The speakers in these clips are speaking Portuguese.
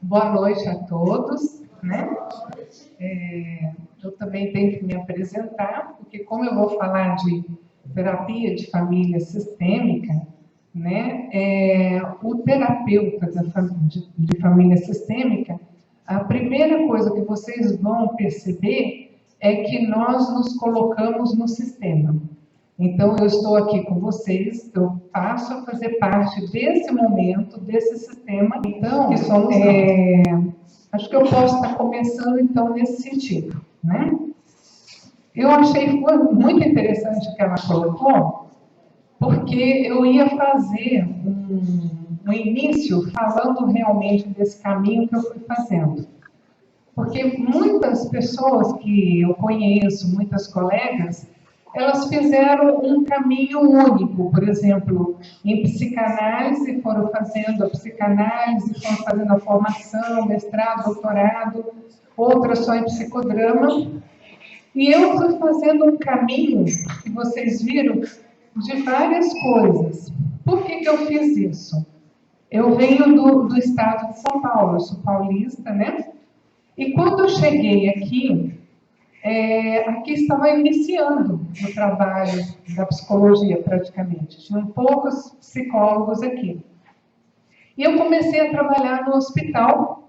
Boa noite a todos, né? Eu também tenho que me apresentar, porque como eu vou falar de terapia de família sistêmica, né? O terapeuta de família sistêmica, a primeira coisa que vocês vão perceber é que nós nos colocamos no sistema. Então, eu estou aqui com vocês, eu passo a fazer parte desse momento, desse sistema, então, que somos nós. Acho que eu posso estar começando, então, nesse sentido, né? Eu achei muito interessante o que ela colocou, porque eu ia fazer um início falando realmente desse caminho que eu fui fazendo. Porque muitas pessoas que eu conheço, muitas colegas, elas fizeram um caminho único. Por exemplo, em psicanálise, foram fazendo a psicanálise, foram fazendo a formação, mestrado, doutorado, outras só em psicodrama. E eu fui fazendo um caminho, que vocês viram, de várias coisas. Por que eu fiz isso? Eu venho do estado de São Paulo, eu sou paulista, né? E quando eu cheguei aqui, aqui estava iniciando o trabalho da psicologia, praticamente. Tinham poucos psicólogos aqui. E eu comecei a trabalhar no hospital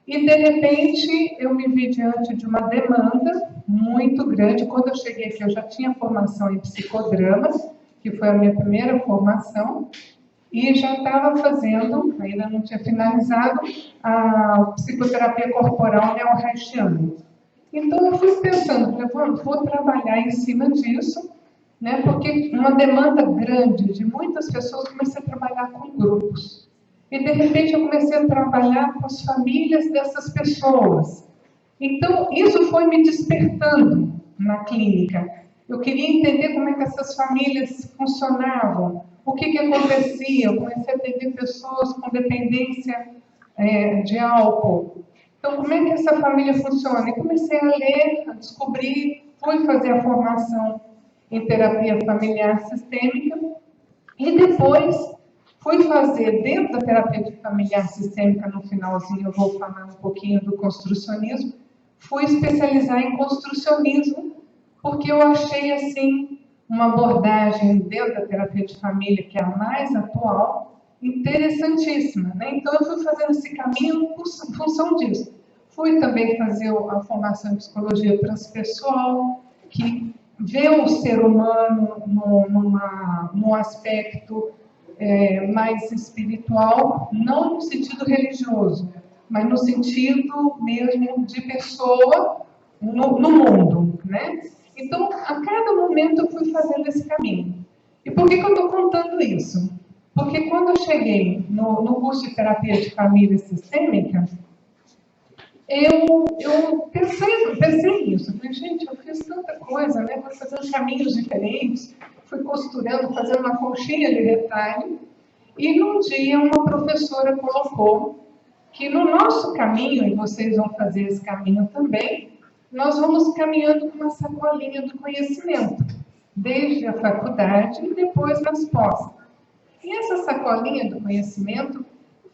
e, de repente, eu me vi diante de uma demanda muito grande. Quando eu cheguei aqui, eu já tinha formação em psicodrama, que foi a minha primeira formação, e já estava fazendo, ainda não tinha finalizado, a psicoterapia corporal neo-haitiana. Então, eu fui pensando, vou trabalhar em cima disso, né, porque uma demanda grande de muitas pessoas, comecei a trabalhar com grupos. E, de repente, eu comecei a trabalhar com as famílias dessas pessoas. Então, isso foi me despertando na clínica. Eu queria entender como é que essas famílias funcionavam, o que acontecia. Eu comecei a atender pessoas com dependência de álcool. Então, como é que essa família funciona? E comecei a ler, a descobrir, fui fazer a formação em terapia familiar sistêmica e depois fui fazer, dentro da terapia familiar sistêmica, no finalzinho eu vou falar um pouquinho do construcionismo, fui especializar em construcionismo, porque eu achei, assim, uma abordagem dentro da terapia de família, que é a mais atual, interessantíssima, né? Então, eu fui fazendo esse caminho por função disso. Fui também fazer a formação em psicologia transpessoal, que vê o ser humano num aspecto mais espiritual, não no sentido religioso, mas no sentido mesmo de pessoa no mundo, né? Então, a cada momento eu fui fazendo esse caminho. E por que eu estou contando isso? Porque quando eu cheguei no curso de terapia de família sistêmica, eu pensei nisso. Falei, gente, eu fiz tanta coisa, né? Fui fazendo caminhos diferentes, fui costurando, fazendo uma conchinha de retalho. E num dia uma professora colocou que no nosso caminho, e vocês vão fazer esse caminho também, nós vamos caminhando com uma sacolinha do conhecimento, desde a faculdade e depois nas pós. E essa sacolinha do conhecimento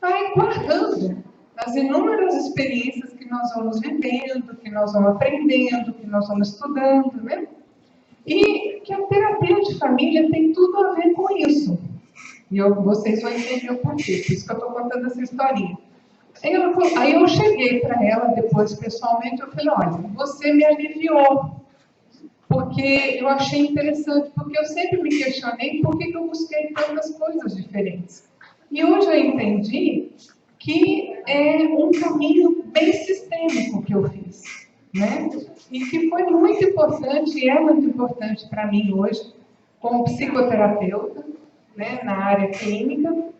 vai guardando as inúmeras experiências que nós vamos vivendo, que nós vamos aprendendo, que nós vamos estudando, né? E que a terapia de família tem tudo a ver com isso. E vocês vão entender o porquê, por isso que eu estou contando essa historinha. Aí eu cheguei para ela depois, pessoalmente, eu falei, olha, você me aliviou, porque eu achei interessante, porque eu sempre me questionei por que eu busquei tantas coisas diferentes. E hoje eu entendi que é um caminho bem sistêmico que eu fiz, né? E que foi muito importante, e é muito importante para mim hoje, como psicoterapeuta, né, na área clínica.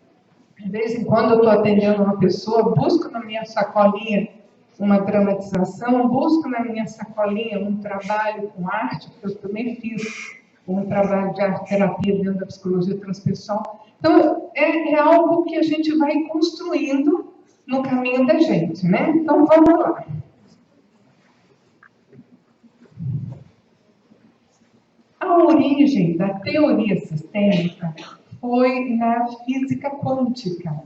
De vez em quando eu estou atendendo uma pessoa, busco na minha sacolinha uma dramatização, busco na minha sacolinha um trabalho com arte, porque eu também fiz um trabalho de arte-terapia dentro da psicologia transpessoal. Então, é algo que a gente vai construindo no caminho da gente, né? Então, vamos lá. A origem da teoria sistêmica foi na física quântica.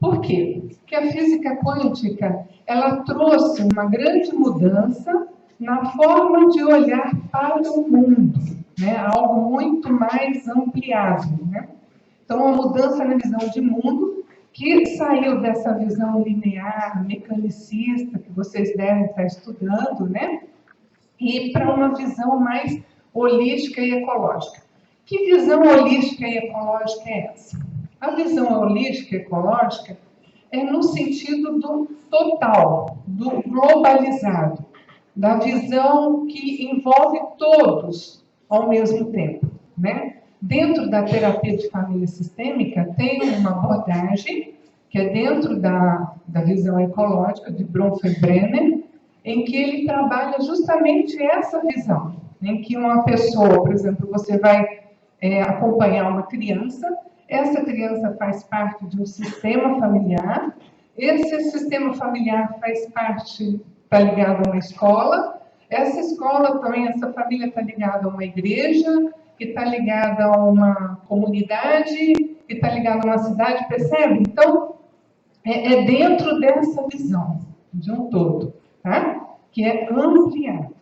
Por quê? Porque a física quântica, ela trouxe uma grande mudança na forma de olhar para o mundo, né? Algo muito mais ampliado, né? Então, uma mudança na visão de mundo que saiu dessa visão linear, mecanicista, que vocês devem estar estudando, né? E para uma visão mais holística e ecológica. Que visão holística e ecológica é essa? A visão holística e ecológica é no sentido do total, do globalizado, da visão que envolve todos ao mesmo tempo, né? Dentro da terapia de família sistêmica, tem uma abordagem que é dentro da visão ecológica de Bronfenbrenner, em que ele trabalha justamente essa visão, em que uma pessoa, por exemplo, você vai acompanhar uma criança, essa criança faz parte de um sistema familiar, esse sistema familiar faz parte, está ligado a uma escola, essa escola também, essa família está ligada a uma igreja, que está ligada a uma comunidade, que está ligada a uma cidade, percebe? Então, é dentro dessa visão de um todo, tá? Que é ampliado.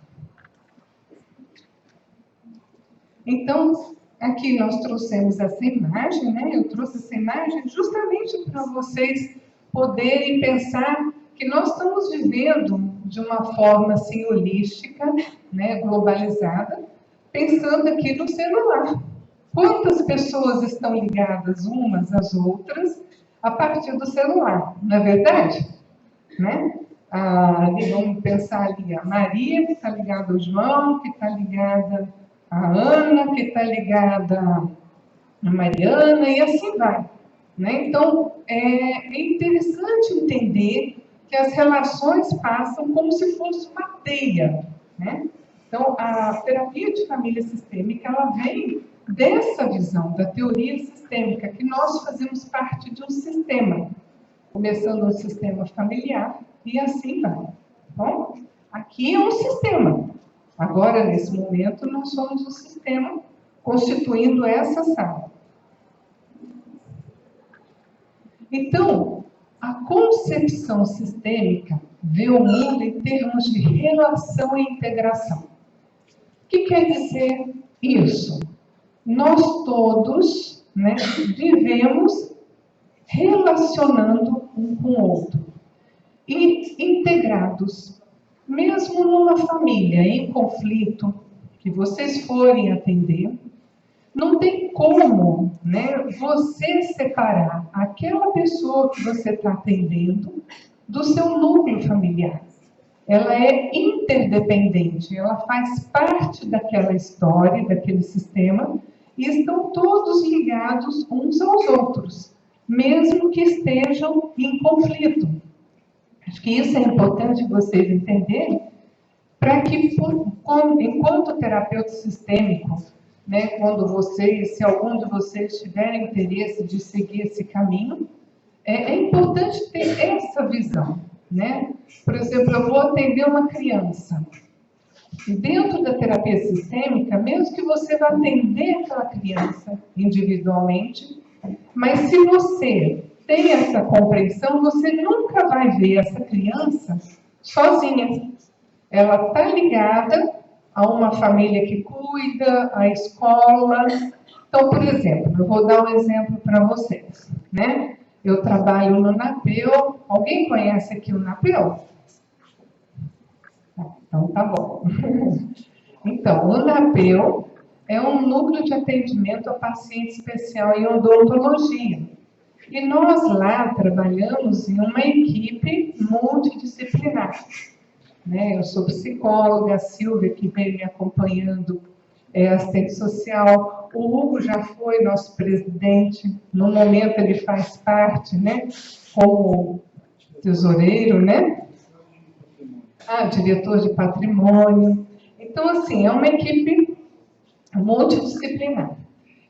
Então, aqui nós trouxemos essa imagem, né? Eu trouxe essa imagem justamente para vocês poderem pensar que nós estamos vivendo de uma forma assim holística, né? Globalizada, pensando aqui no celular. Quantas pessoas estão ligadas umas às outras a partir do celular, não é verdade? Né? Vamos pensar ali a Maria, que está ligada ao João, que está ligada a Ana, que está ligada a Mariana, e assim vai. Né? Então, é interessante entender que as relações passam como se fosse uma teia. Né? Então, a terapia de família sistêmica, ela vem dessa visão, da teoria sistêmica, que nós fazemos parte de um sistema, começando no sistema familiar, e assim vai. Bom, aqui é um sistema. Agora, nesse momento, nós somos um sistema constituindo essa sala. Então, a concepção sistêmica vê o mundo em termos de relação e integração. O que quer dizer isso? Nós todos, né, vivemos relacionando um com o outro e integrados, mesmo numa família em conflito, que vocês forem atender, não tem como, né, você separar aquela pessoa que você está atendendo do seu núcleo familiar. Ela é interdependente, ela faz parte daquela história, daquele sistema, e estão todos ligados uns aos outros, mesmo que estejam em conflito. Acho que isso é importante vocês entenderem, para que, enquanto terapeuta sistêmico, né, quando vocês, se algum de vocês tiverem interesse de seguir esse caminho, é importante ter essa visão. Né? Por exemplo, eu vou atender uma criança. E dentro da terapia sistêmica, mesmo que você vá atender aquela criança individualmente, mas se você tem essa compreensão, você nunca vai ver essa criança sozinha. Ela está ligada a uma família que cuida, à escola. Então, por exemplo, eu vou dar um exemplo para vocês. Né? Eu trabalho no NAPEU. Alguém conhece aqui o NAPEU? Então, tá bom. Então, o NAPEU é um núcleo de atendimento a paciente especial em odontologia. E nós lá trabalhamos em uma equipe multidisciplinar. Né? Eu sou psicóloga, a Silvia, que vem me acompanhando, é assistente social. O Hugo já foi nosso presidente. No momento, ele faz parte, né, como tesoureiro, né? Diretor de patrimônio. Então, assim, é uma equipe multidisciplinar.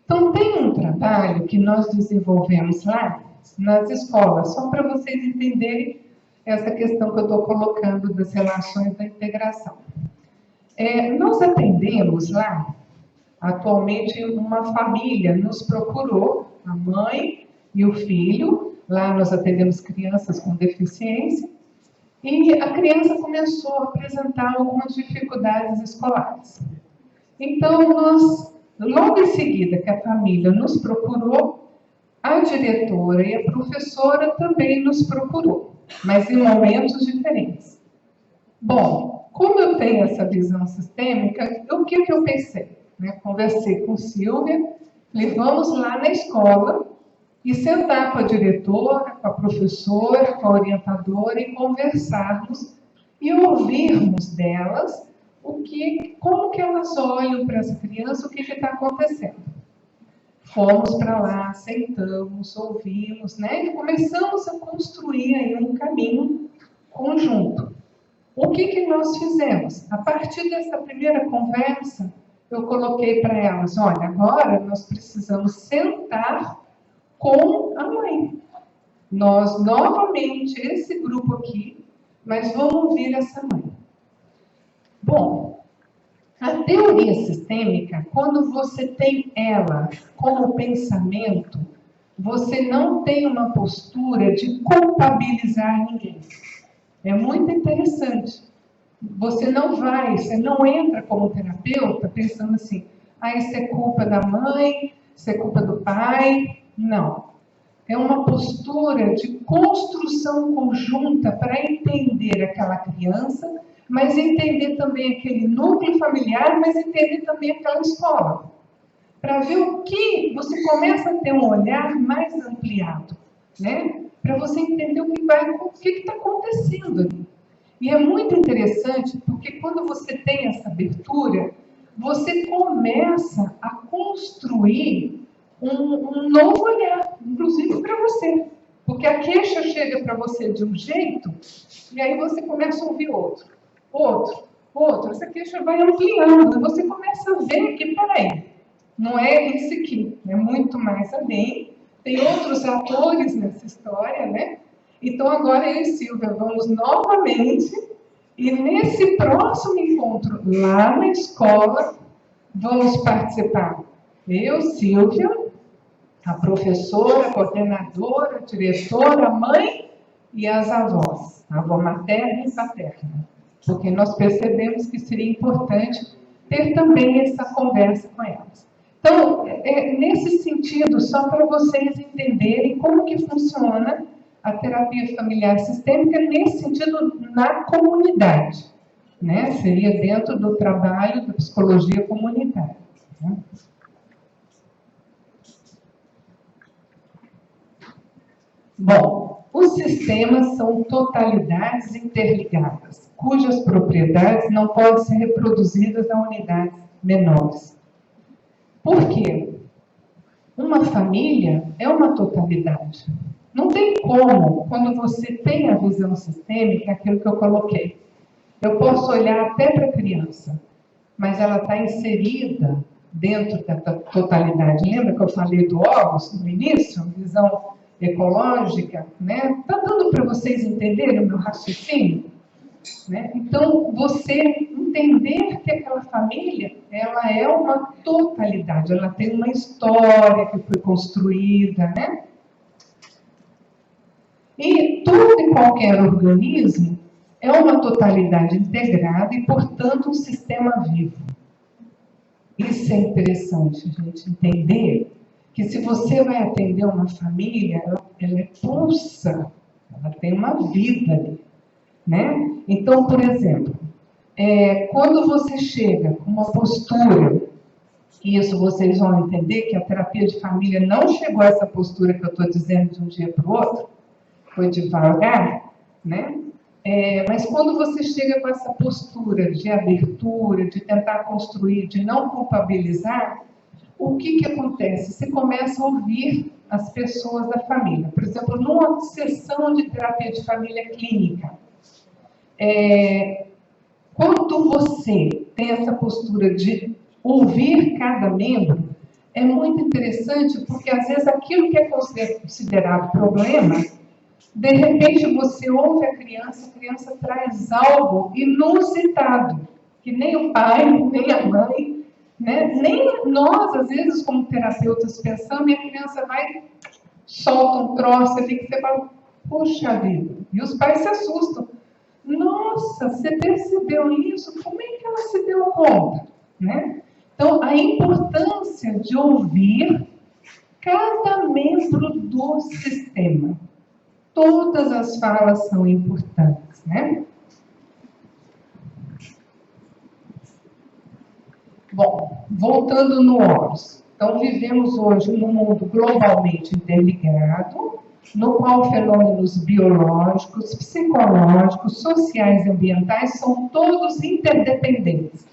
Então, tem um trabalho que nós desenvolvemos lá nas escolas, só para vocês entenderem essa questão que eu estou colocando das relações da integração. Nós atendemos lá, atualmente, uma família nos procurou, a mãe e o filho, Lá nós atendemos crianças com deficiência. E a criança começou a apresentar algumas dificuldades escolares. Então, logo em seguida que a família nos procurou, a diretora e a professora também nos procurou, mas em momentos diferentes. Bom, como eu tenho essa visão sistêmica, o que eu pensei? Conversei com Silvia, falei, vamos lá na escola e sentar com a diretora, com a professora, com a orientadora e conversarmos e ouvirmos delas como que elas olham para essa criança, o que está acontecendo. Fomos para lá, sentamos, ouvimos, e começamos a construir aí um caminho conjunto. O que nós fizemos? A partir dessa primeira conversa, eu coloquei para elas, olha, agora nós precisamos sentar com a mãe. Nós, novamente, esse grupo aqui, mas vamos ouvir essa mãe. Bom, a teoria sistêmica, quando você tem ela como pensamento, você não tem uma postura de culpabilizar ninguém. É muito interessante. Você não entra como terapeuta pensando assim, isso é culpa da mãe, isso é culpa do pai. Não. É uma postura de construção conjunta para entender aquela criança, mas entender também aquele núcleo familiar, mas entender também aquela escola. Para ver o que você começa a ter um olhar mais ampliado, para você entender o que está acontecendo ali. E é muito interessante, porque quando você tem essa abertura, você começa a construir um novo olhar, inclusive para você. Porque a queixa chega para você de um jeito, e aí você começa a ouvir outro. Essa queixa vai ampliando, e você começa a ver que, peraí, não é esse aqui, é muito mais além, tem outros atores nessa história, Então, agora eu e Silvia vamos novamente, e nesse próximo encontro, lá na escola, vamos participar. Eu, Silvia, a professora, a coordenadora, a diretora, a mãe e as avós, a avó materna e paterna. Porque nós percebemos que seria importante ter também essa conversa com elas. Então, nesse sentido, só para vocês entenderem como que funciona a terapia familiar sistêmica, nesse sentido, na comunidade. Seria dentro do trabalho da psicologia comunitária. Bom, os sistemas são totalidades interligadas, cujas propriedades não podem ser reproduzidas em unidades menores. Por quê? Uma família é uma totalidade. Não tem como, quando você tem a visão sistêmica, aquilo que eu coloquei. Eu posso olhar até para a criança, mas ela está inserida dentro da totalidade. Lembra que eu falei do órgão no início? Visão ecológica, Está dando para vocês entenderem o meu raciocínio? Então, você entender que aquela família, ela é uma totalidade, ela tem uma história que foi construída, E todo e qualquer organismo é uma totalidade integrada e, portanto, um sistema vivo. Isso é interessante, a gente entender que se você vai atender uma família, ela pulsa, ela tem uma vida ali, Então, por exemplo, quando você chega com uma postura, e isso vocês vão entender que a terapia de família não chegou a essa postura que eu estou dizendo de um dia para o outro, foi devagar, mas quando você chega com essa postura de abertura, de tentar construir, de não culpabilizar, o que acontece? Você começa a ouvir as pessoas da família. Por exemplo, numa sessão de terapia de família clínica, quando você tem essa postura de ouvir cada membro, é muito interessante, porque às vezes aquilo que é considerado problema, de repente você ouve a criança traz algo inusitado, que nem o pai, nem a mãe, nem nós, às vezes, como terapeutas, pensamos, e a criança vai solta um troço ali que você fala, puxa vida. E os pais se assustam. Nossa, você percebeu isso? Como é que ela se deu conta? Né? Então, a importância de ouvir cada membro do sistema. Todas as falas são importantes, né? Bom, voltando no Horus. Então, vivemos hoje num mundo globalmente interligado, no qual fenômenos biológicos, psicológicos, sociais e ambientais são todos interdependentes,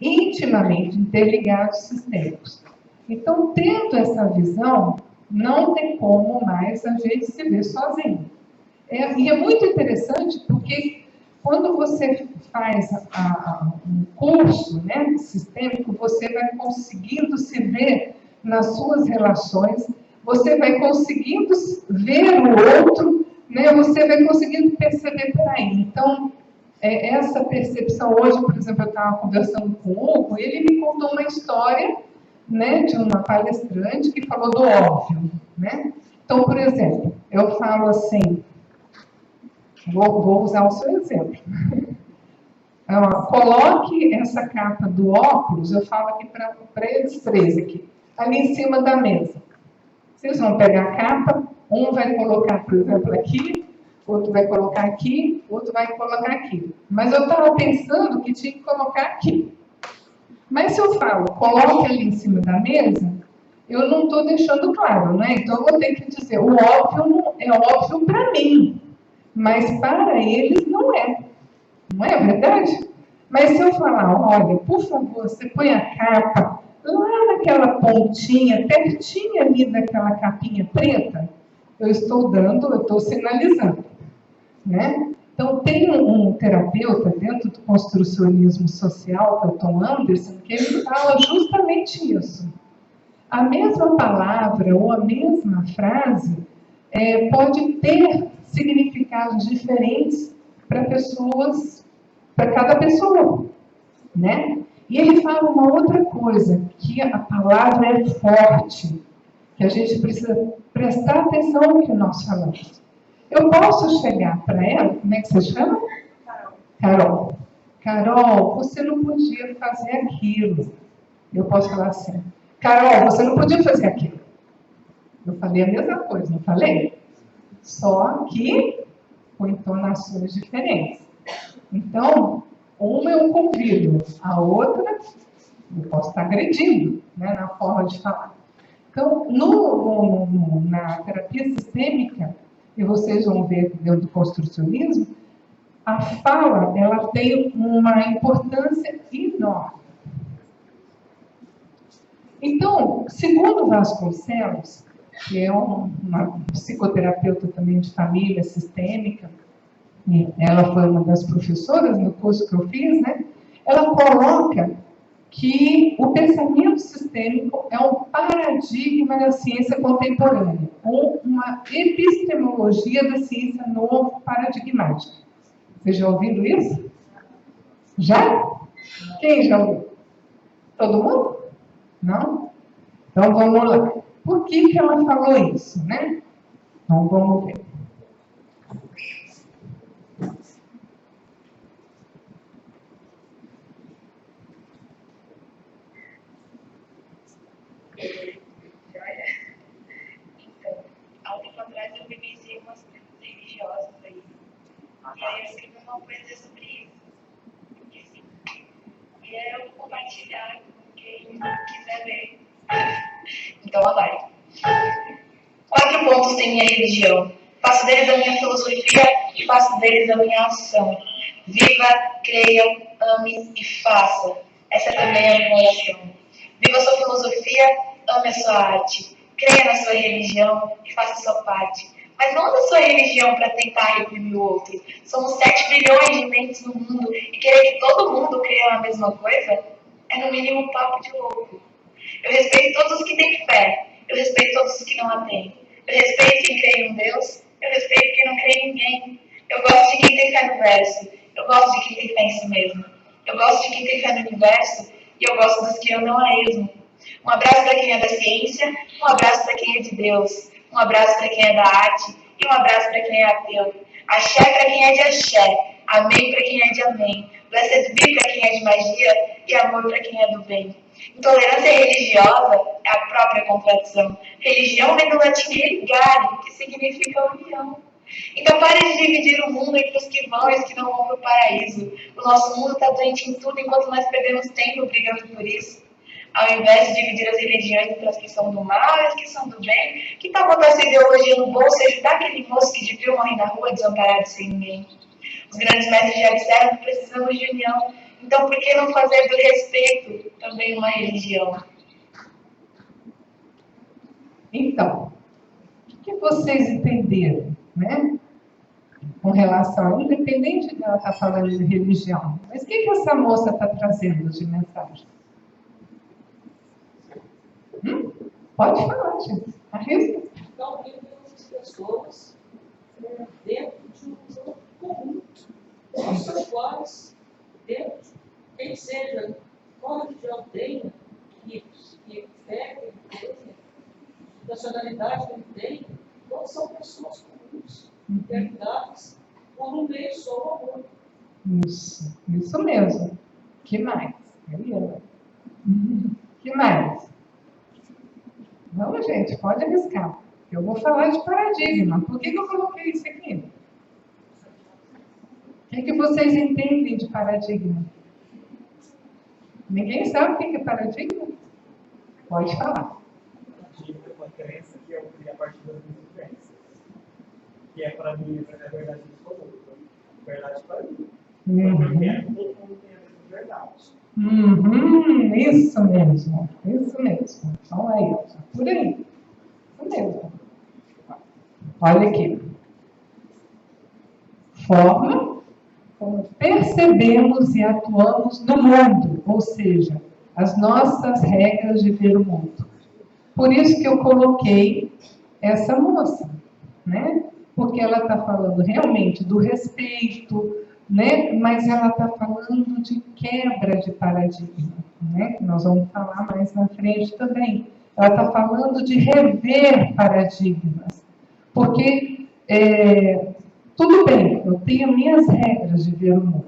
intimamente interligados sistêmicos. Então, tendo essa visão, não tem como mais a gente se ver sozinho. E é muito interessante porque quando você faz um curso, né, sistêmico, você vai conseguindo se ver nas suas relações, você vai conseguindo ver o outro, né, você vai conseguindo perceber por aí. Então, essa percepção hoje, por exemplo, eu estava conversando com o Hugo, ele me contou uma história, né, de uma palestrante que falou do óbvio, né? Então, por exemplo, eu falo assim, vou usar o seu exemplo. Coloque essa capa do óculos, eu falo aqui para eles três aqui, ali em cima da mesa. Vocês vão pegar a capa, um vai colocar, por exemplo, aqui, outro vai colocar aqui, outro vai colocar aqui. Mas eu estava pensando que tinha que colocar aqui. Mas se eu falo, coloque ali em cima da mesa, eu não estou deixando claro, né? Então eu vou ter que dizer, o óbvio não, é óbvio para mim, mas para eles não é. Não é verdade? Mas se eu falar, olha, por favor, você põe a capa lá naquela pontinha, pertinho ali daquela capinha preta, eu estou sinalizando, né? Então, tem um terapeuta dentro do construcionismo social, que é o Tom Anderson, que ele fala justamente isso. A mesma palavra ou a mesma frase pode ter significados diferentes para pessoas, para cada pessoa, né? E ele fala uma outra coisa, que a palavra é forte, que a gente precisa prestar atenção no que nós falamos. Eu posso chegar para ela, como é que você chama? Carol. Carol, você não podia fazer aquilo. Eu posso falar assim, Carol, você não podia fazer aquilo. Eu falei a mesma coisa, não falei? Só que com entonações diferentes. Então, uma eu convido, a outra eu posso estar agredindo, né, na forma de falar. Então, na terapia sistêmica, e vocês vão ver dentro do construcionismo, a fala ela tem uma importância enorme. Então, segundo Vasconcelos, que é uma psicoterapeuta também de família sistêmica, ela foi uma das professoras no curso que eu fiz, né? Ela coloca que o pensamento sistêmico é um paradigma da ciência contemporânea, ou uma epistemologia da ciência novo paradigmática. Vocês já ouviram isso? Já? Quem já ouviu? Todo mundo? Não? Então vamos lá. Por que ela falou isso, né? Então vamos ver. Então, há um tempo atrás eu vivenciei umas coisas religiosas aí. E aí eu escrevi uma poesia sobre isso. Porque, assim, e aí eu vou compartilhar com quem quiser ler. Então, olha lá. 4 pontos tem minha religião. Faço deles a minha filosofia e faço deles a minha ação. Viva, creia, ame e faça. Essa também é a minha oração. Viva a sua filosofia, ame a sua arte. Creia na sua religião e faça a sua parte. Mas não da sua religião para tentar reprimir o outro. Somos 7 bilhões de mentes no mundo e querer que todo mundo creia a mesma coisa é no mínimo um papo de louco. Eu respeito todos os que têm fé. Eu respeito todos os que não a têm. Eu respeito quem crê em um Deus. Eu respeito quem não crê em ninguém. Eu gosto de quem tem fé no verso. Eu gosto de quem tem fé em si mesmo. Eu gosto de quem tem fé no universo. E eu gosto dos que andam a esmo. Um abraço para quem é da ciência. Um abraço para quem é de Deus. Um abraço para quem é da arte e um abraço para quem é ateu. Axé para quem é de axé, amém para quem é de amém, blessed be para quem é de magia e amor para quem é do bem. Intolerância religiosa é a própria contradição. Religião vem do latim religare, que significa união. Então pare de dividir o mundo entre os que vão e os que não vão para o paraíso. O nosso mundo está doente em tudo enquanto nós perdemos tempo brigando por isso. Ao invés de dividir as religiões entre as que são do mal e as que são do bem, que tal botar essa ideologia no bolso e ajudar aquele moço que devia morrer na rua desamparado sem ninguém? Os grandes mestres já disseram que precisamos de união. Então, por que não fazer do respeito também uma religião? Então, o que vocês entenderam, né? Com relação, independente de ela estar falando de religião, mas o que essa moça está trazendo de mensagem? Pode falar, gente. Arrisca. Então, as pessoas dentro de um grupo comum, os quais, dentro, quem seja, qual religião tenha, que fé que ele tenha, nacionalidade que ele tenha, todos são pessoas comuns, interligadas por um meio só o amor. Isso mesmo. Que mais? Que mais? Vamos, gente, pode arriscar. Eu vou falar de paradigma. Por que eu coloquei isso aqui? O que vocês entendem de paradigma? Ninguém sabe o que é paradigma? Pode falar. Paradigma é uma crença que eu crio a partir das minhas crenças. Que é para mim, a verdade absoluta. Verdade para mim. Eu quero que todo mundo tenha a mesma verdade. Isso mesmo. Então aí, por aí. Isso mesmo. Olha aqui. Forma como percebemos e atuamos no mundo, ou seja, as nossas regras de ver o mundo. Por isso que eu coloquei essa moça, né? Porque ela está falando realmente do respeito, né? Mas ela está falando de quebra de paradigma, né? Nós vamos falar mais na frente também. Ela está falando de rever paradigmas, porque tudo bem, eu tenho minhas regras de ver o mundo,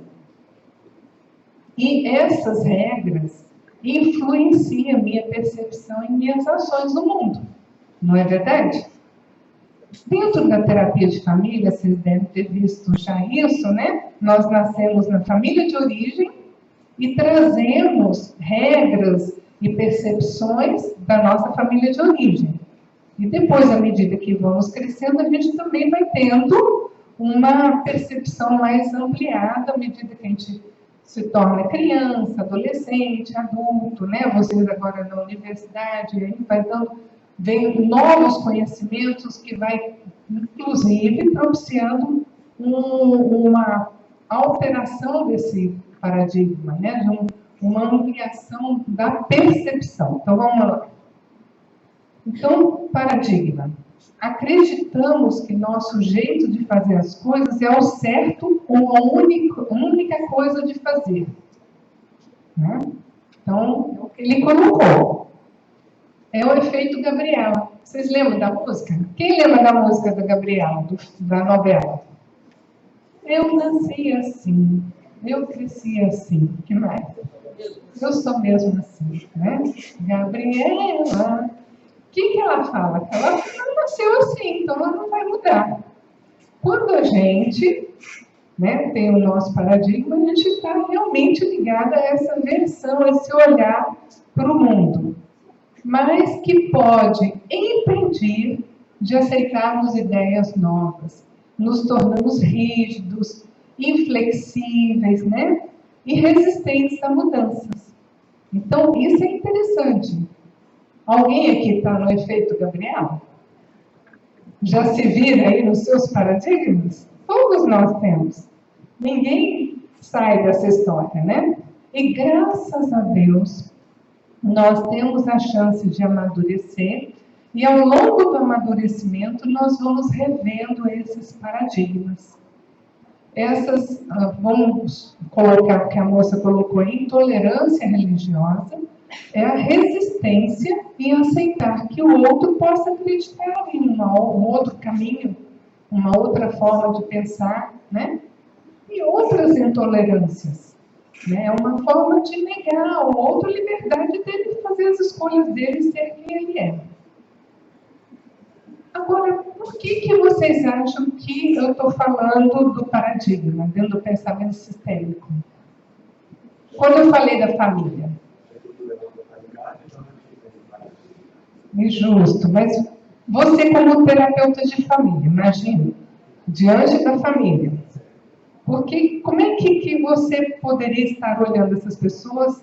e essas regras influenciam a minha percepção e minhas ações no mundo, não é verdade? Dentro da terapia de família, vocês devem ter visto já isso, né? Nós nascemos na família de origem e trazemos regras e percepções da nossa família de origem. E depois, à medida que vamos crescendo, a gente também vai tendo uma percepção mais ampliada à medida que a gente se torna criança, adolescente, adulto, né? Vocês agora na universidade, aí vem novos conhecimentos que vai, inclusive, propiciando uma alteração desse paradigma, né? Uma ampliação da percepção. Então, vamos lá. Então, paradigma. Acreditamos que nosso jeito de fazer as coisas é o certo ou a única coisa de fazer. Né? Então, ele colocou. É o efeito Gabriela. Vocês lembram da música? Quem lembra da música da Gabriela, da novela? Eu nasci assim, eu cresci assim. O que mais? Eu sou mesmo assim, né? Gabriela. O que ela fala? Que ela nasceu assim, então ela não vai mudar. Quando a gente, né, tem o nosso paradigma, a gente está realmente ligado a essa versão, a esse olhar para o mundo. Mas que pode impedir de aceitarmos ideias novas. Nos tornamos rígidos, inflexíveis, né? E resistentes a mudanças. Então, isso é interessante. Alguém aqui está no efeito Gabriel? Já se vira aí nos seus paradigmas? Todos nós temos. Ninguém sai dessa história, né? E graças a Deus, nós temos a chance de amadurecer e ao longo do amadurecimento nós vamos revendo esses paradigmas. Vamos colocar o que a moça colocou, intolerância religiosa, é a resistência em aceitar que o outro possa acreditar em um outro caminho, uma outra forma de pensar, né? E outras intolerâncias. Né? É uma forma de negar ao outro a liberdade dele fazer as escolhas dele e ser quem ele é. Agora, por que vocês acham que eu estou falando do paradigma, dentro do pensamento sistêmico? Quando eu falei da família? Injusto, mas você como terapeuta de família, imagina, diante da família, porque como é que você poderia estar olhando essas pessoas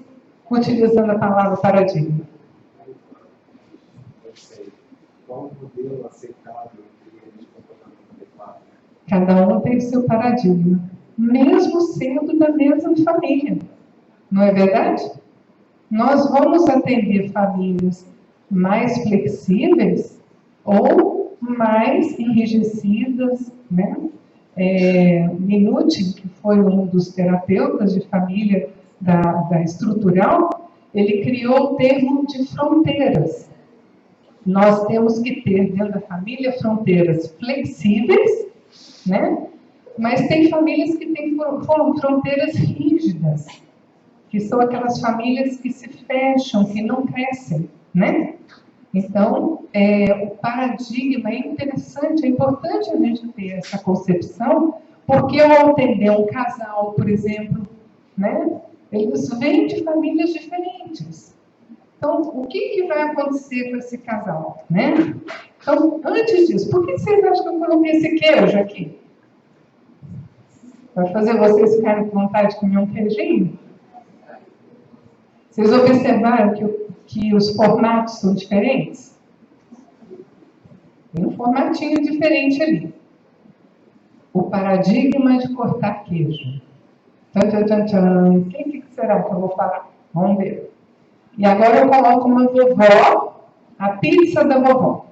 utilizando a palavra paradigma? Qual o modelo aceitável de comportamento adequado? Cada um tem o seu paradigma, mesmo sendo da mesma família. Não é verdade? Nós vamos atender famílias mais flexíveis ou mais enrijecidas, né? Minucci, que foi um dos terapeutas de família da estrutural, ele criou o termo de fronteiras. Nós temos que ter dentro da família fronteiras flexíveis, né? Mas tem famílias que têm fronteiras rígidas, que são aquelas famílias que se fecham, que não crescem, né? Então, o paradigma é interessante, é importante a gente ter essa concepção, porque ao atender um casal, por exemplo, né? Eles vêm de famílias diferentes. Então, o que vai acontecer com esse casal, né? Então, antes disso, por que vocês acham que eu coloquei esse queijo aqui? Vai fazer vocês ficarem com vontade de comer um queijinho? Vocês observaram que os formatos são diferentes? Tem um formatinho diferente ali. O paradigma de cortar queijo. O que será que eu vou falar? Vamos ver. E agora eu coloco uma vovó, a pizza da vovó.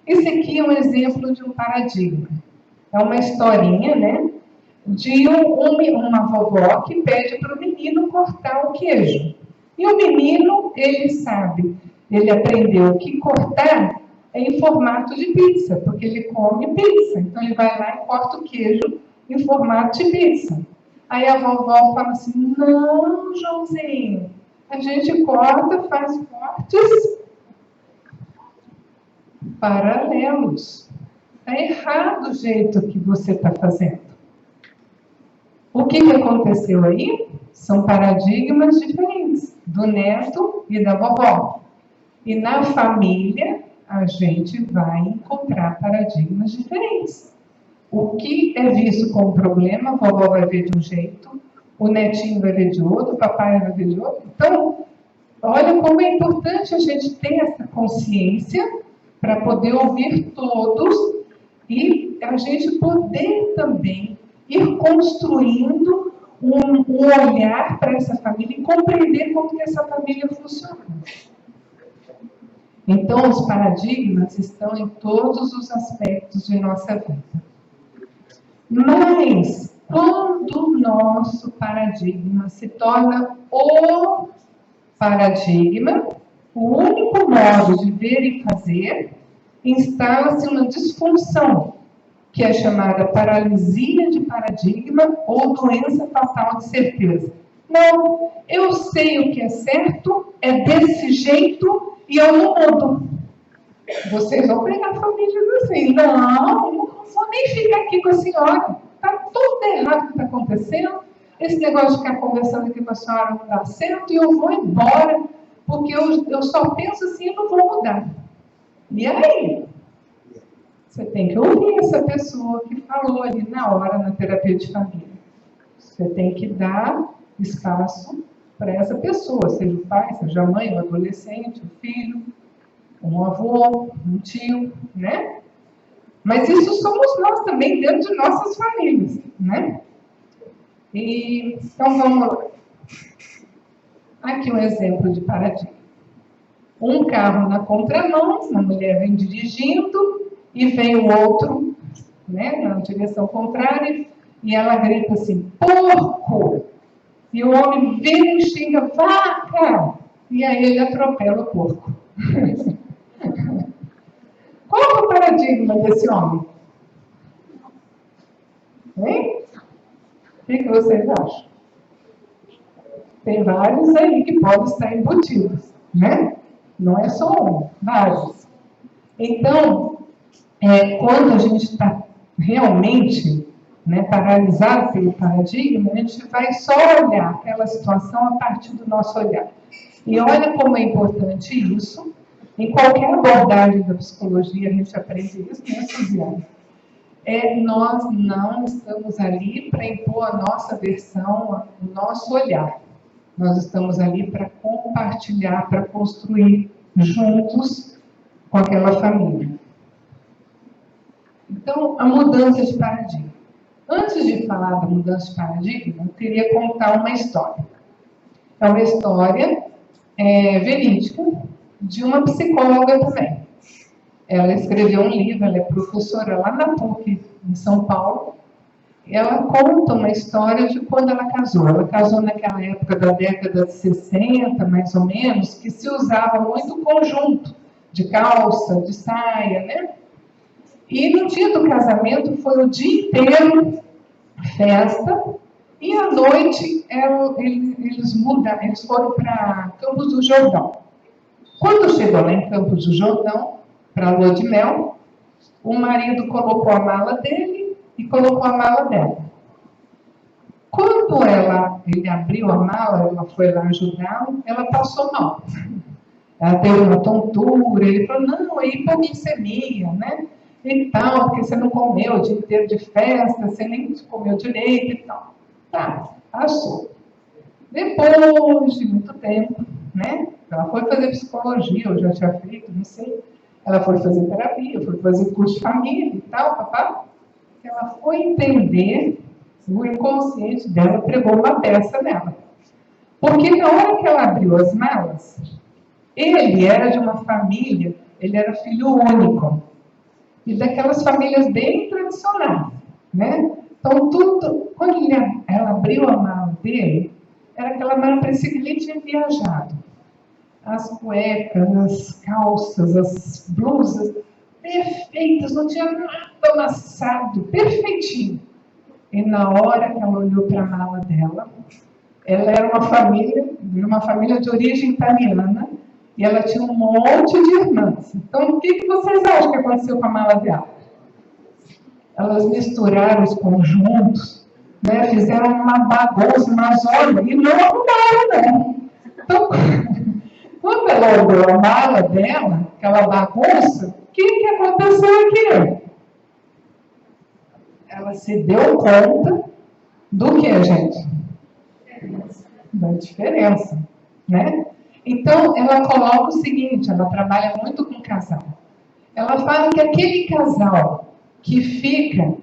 Esse aqui é um exemplo de um paradigma. É uma historinha, né? De uma vovó que pede para o menino cortar o queijo. E o menino, ele sabe, ele aprendeu que cortar é em formato de pizza, porque ele come pizza. Então ele vai lá e corta o queijo em formato de pizza. Aí a vovó fala assim, não, Joãozinho, a gente corta, faz cortes paralelos. Está errado o jeito que você está fazendo. O que aconteceu aí? São paradigmas diferentes, do neto e da vovó. E na família, a gente vai encontrar paradigmas diferentes. O que é visto como problema, a vovó vai ver de um jeito, o netinho vai ver de outro, o papai vai ver de outro. Então, olha como é importante a gente ter essa consciência para poder ouvir todos e a gente poder também ir construindo um olhar para essa família e compreender como que essa família funciona. Então, os paradigmas estão em todos os aspectos de nossa vida. Mas, quando o nosso paradigma se torna o paradigma, o único modo de ver e fazer, instala-se uma disfunção, que é chamada paralisia de paradigma ou doença fatal de certeza. Não, eu sei o que é certo, é desse jeito e eu não mudo. Vocês vão pegar famílias assim, não vou nem ficar aqui com a senhora, está tudo errado o que está acontecendo, esse negócio de ficar conversando aqui com a senhora não dá certo e eu vou embora, porque eu só penso assim e não vou mudar. E aí? Você tem que ouvir essa pessoa que falou ali na hora na terapia de família. Você tem que dar espaço para essa pessoa, seja o pai, seja a mãe, o adolescente, o filho, um avô, um tio, né? Mas isso somos nós também dentro de nossas famílias, né? Então vamos lá. Aqui um exemplo de paradigma. Um carro na contramão, uma mulher vem dirigindo e vem o outro, né, na direção contrária, e ela grita assim, porco! E o homem vem e xinga, vaca! e aí ele atropela o porco. Qual é o paradigma desse homem? Hein? O que vocês acham? Tem vários aí que podem estar embutidos, né? Não é só um, vários. Então, quando a gente está realmente, né, paralisado pelo paradigma, a gente vai só olhar aquela situação a partir do nosso olhar. E olha como é importante isso. Em qualquer abordagem da psicologia, a gente aprende isso, né, Suzana? Nós não estamos ali para impor a nossa versão, o nosso olhar. Nós estamos ali para compartilhar, para construir juntos com aquela família. Então, a mudança de paradigma. Antes de falar da mudança de paradigma, eu queria contar uma história. É uma história verídica de uma psicóloga também. Ela escreveu um livro, ela é professora lá na PUC, em São Paulo. Ela conta uma história de quando ela casou. Ela casou naquela época da década de 60, mais ou menos, que se usava muito conjunto de calça, de saia, né? E no dia do casamento foi o dia inteiro festa, e à noite eles foram para Campos do Jordão. Quando chegou lá em Campos do Jordão, para a lua de mel, o marido colocou a mala dele e colocou a mala dela. Quando ele abriu a mala, ela foi lá ajudá-lo, ela passou mal. Ela teve uma tontura, ele falou, não, é hipoglicemia, né? E tal, porque você não comeu o dia inteiro de festa, você nem comeu direito e tal. Tá, passou. Depois de muito tempo, né? Ela foi fazer psicologia, eu já tinha feito, não sei. Ela foi fazer terapia, foi fazer curso de família e tal, papá. Ela foi entender, o inconsciente dela pregou uma peça nela. Porque na hora que ela abriu as malas, ele era de uma família, ele era filho único. E daquelas famílias bem tradicionais, né? Então, quando ela abriu a mala dele, era aquela mala, parecia que ele tinha viajado. As cuecas, as calças, as blusas, perfeitas, não tinha nada amassado, perfeitinho. E na hora que ela olhou para a mala dela, ela era uma família de origem italiana, e ela tinha um monte de irmãs. Então, o que vocês acham que aconteceu com a mala dela? Elas misturaram os conjuntos, né, fizeram uma bagunça, uma zona, e não arrumaram, não. Então, quando ela olhou a mala dela, aquela bagunça, o que aconteceu aqui? Ela se deu conta do que, gente? Da diferença, né? Então, ela coloca o seguinte, ela trabalha muito com casal. Ela fala que aquele casal que fica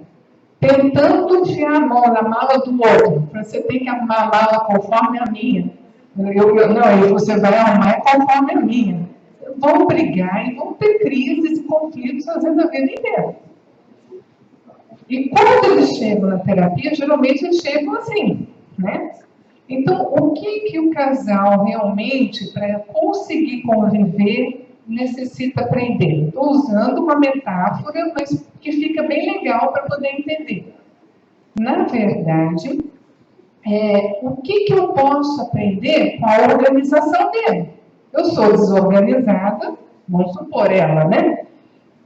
tentando enfiar a mão na mala do outro, você tem que arrumar a mala conforme a minha. Não, você vai arrumar conforme a minha. Vão brigar e vão ter crises e conflitos, às vezes, a vida inteira. E quando eles chegam na terapia, geralmente eles chegam assim, né? Então, o que o casal realmente, para conseguir conviver, necessita aprender? Estou usando uma metáfora, mas que fica bem legal para poder entender. Na verdade, o que eu posso aprender com a organização dele? Eu sou desorganizada, vamos supor ela, né?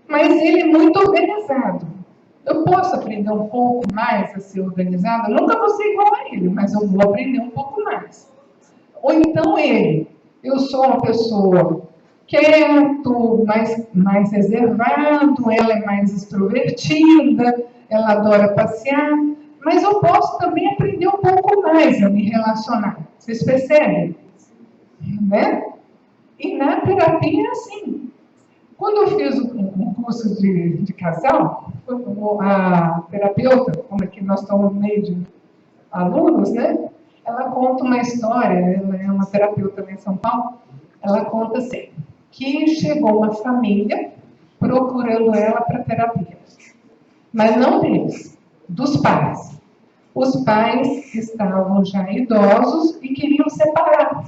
Mas ele é muito organizado. Eu posso aprender um pouco mais a ser organizada? Eu nunca vou ser igual a ele, mas eu vou aprender um pouco mais. Ou então eu sou uma pessoa quieto, mais reservado, ela é mais extrovertida, ela adora passear, mas eu posso também aprender um pouco mais a me relacionar. Vocês percebem? Né? E na terapia é assim. Quando eu fiz um curso de casal, a terapeuta, como aqui nós estamos no meio de alunos, né? Ela conta uma história, ela é uma terapeuta lá em São Paulo, ela conta assim, que chegou uma família procurando ela para terapia. Mas não deles, dos pais. Os pais estavam já idosos e queriam separar.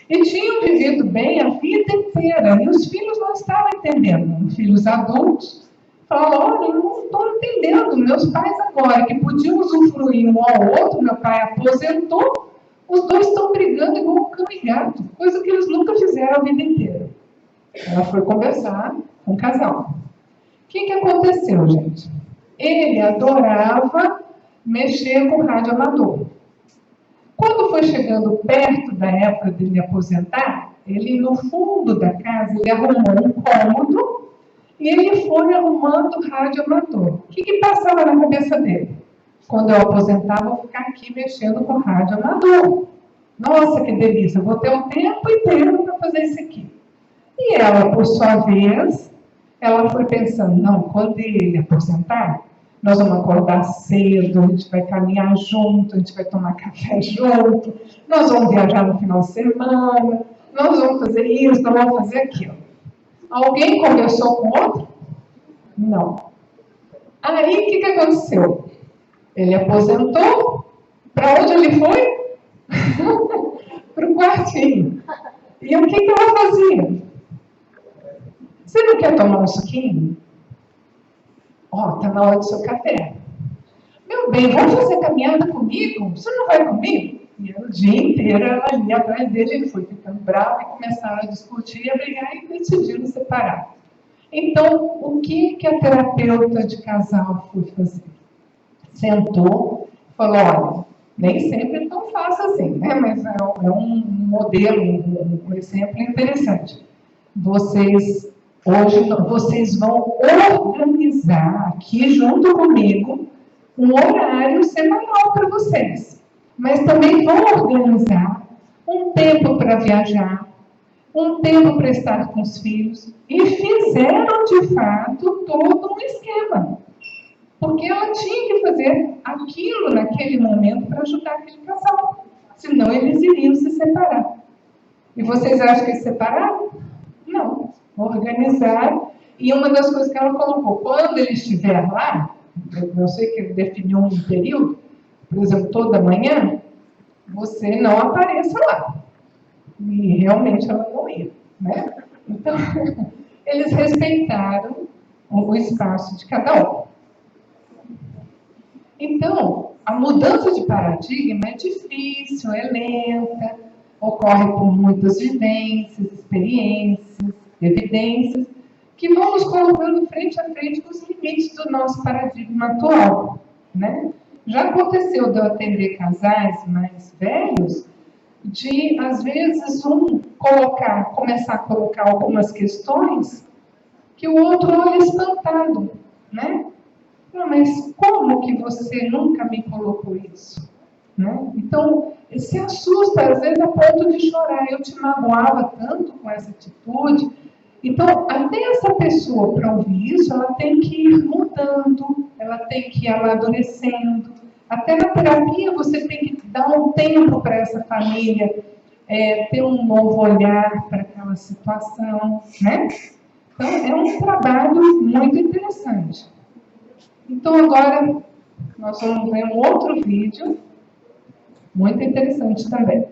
E tinham vivido bem a vida inteira. E os filhos não estavam entendendo. Os filhos adultos falaram, olha, eu não estou entendendo. Meus pais agora, que podiam usufruir um ao outro, meu pai aposentou, os dois estão brigando igual um cão e gato. Coisa que eles nunca fizeram a vida inteira. Ela foi conversar com o casal. O que aconteceu, gente? Ele adorava mexer com rádio amador. Quando foi chegando perto da época de ele aposentar, ele no fundo da casa, ele arrumou um cômodo e ele foi arrumando rádio amador. O que passava na cabeça dele? Quando eu aposentar, vou ficar aqui mexendo com rádio amador. Nossa, que delícia, vou ter o tempo inteiro para fazer isso aqui. E ela, por sua vez, ela foi pensando, não, quando ele aposentar, nós vamos acordar cedo, a gente vai caminhar junto, a gente vai tomar café junto, nós vamos viajar no final de semana, nós vamos fazer isso, nós vamos fazer aquilo. Alguém conversou com o outro? Não. Aí, o que aconteceu? Ele aposentou, para onde ele foi? Para o quartinho. E o que ela fazia? Você não quer tomar um suquinho? Ó, tá na hora do seu café. Meu bem, vamos fazer caminhada comigo? Você não vai comigo? E o dia inteiro ela ia atrás dele, ele foi ficando bravo e começaram a discutir, a brigar e decidiram separar. Então, o que a terapeuta de casal foi fazer? Sentou, falou, olha, nem sempre é tão fácil assim, né? Mas é um modelo, um exemplo interessante. Hoje vocês vão organizar aqui junto comigo um horário semanal para vocês. Mas também vão organizar um tempo para viajar, um tempo para estar com os filhos. E fizeram, de fato, todo um esquema. Porque ela tinha que fazer aquilo naquele momento para ajudar aquele casal. Senão eles iriam se separar. E vocês acham que eles separaram? Não. Organizar. E uma das coisas que ela colocou, quando ele estiver lá, eu sei que ele definiu um período, por exemplo, toda manhã, você não apareça lá. E realmente ela não ia, né? Então, eles respeitaram o espaço de cada um. Então, a mudança de paradigma é difícil, é lenta, ocorre por muitas vivências, experiências, evidências, que vão nos colocando frente a frente com os limites do nosso paradigma atual, né? Já aconteceu de eu atender casais mais velhos, de, às vezes, começar a colocar algumas questões que o outro olha espantado, né? Não, mas como que você nunca me colocou isso? Né? Então, se assusta, às vezes, a ponto de chorar. Eu te magoava tanto com essa atitude. Então, até essa pessoa, para ouvir isso, ela tem que ir mudando, ela tem que ir amadurecendo. Até na terapia, você tem que dar um tempo para essa família ter um novo olhar para aquela situação. Né? Então, é um trabalho muito interessante. Então, agora, nós vamos ver um outro vídeo, muito interessante também.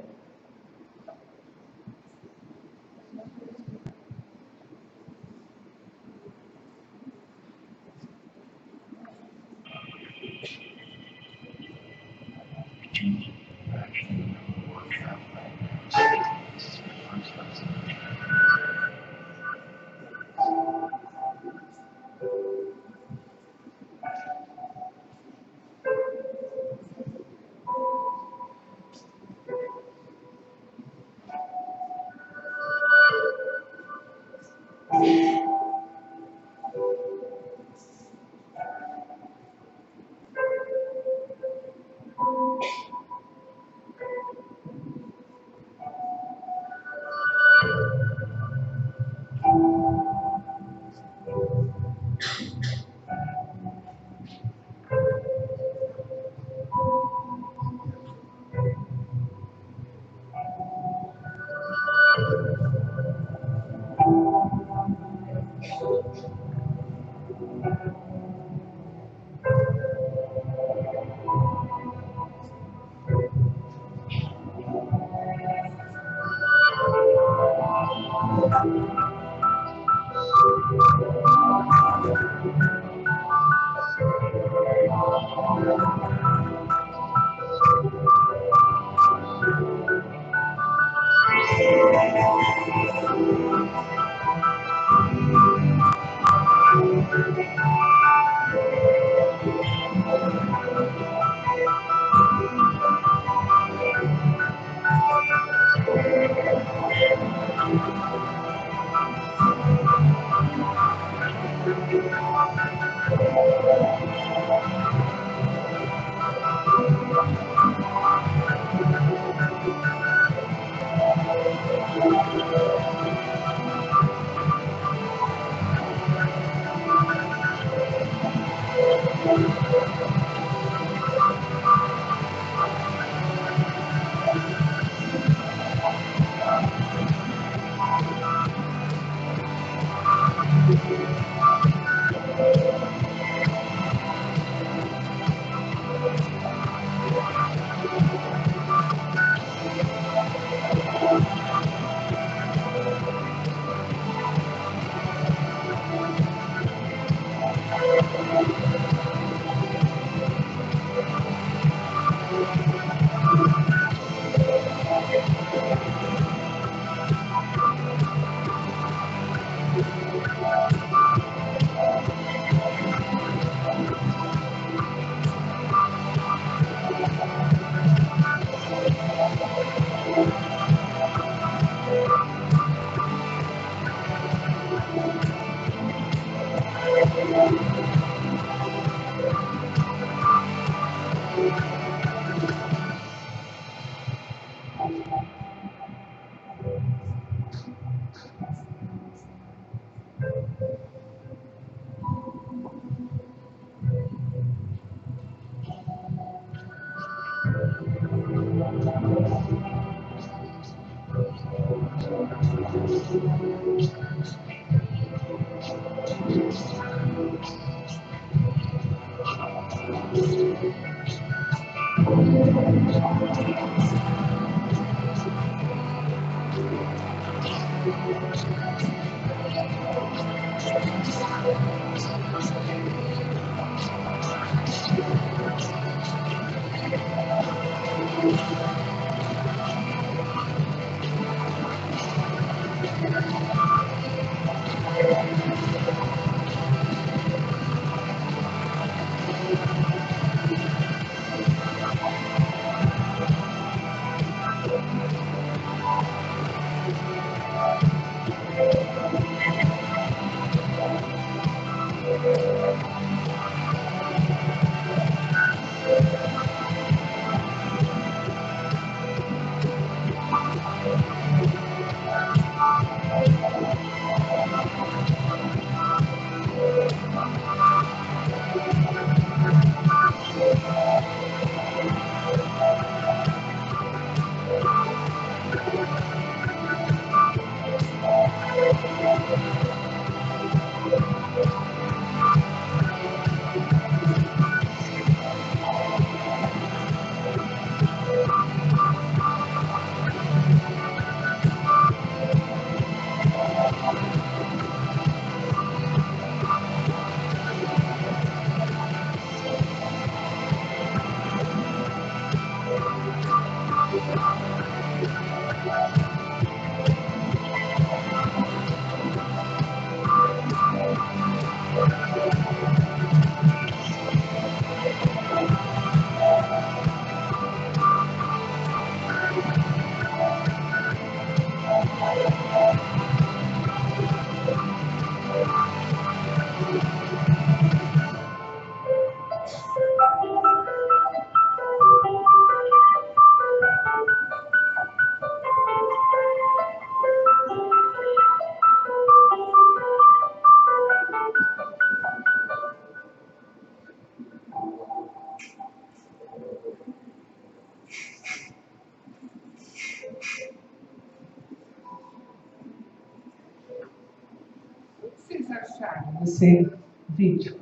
Esse vídeo,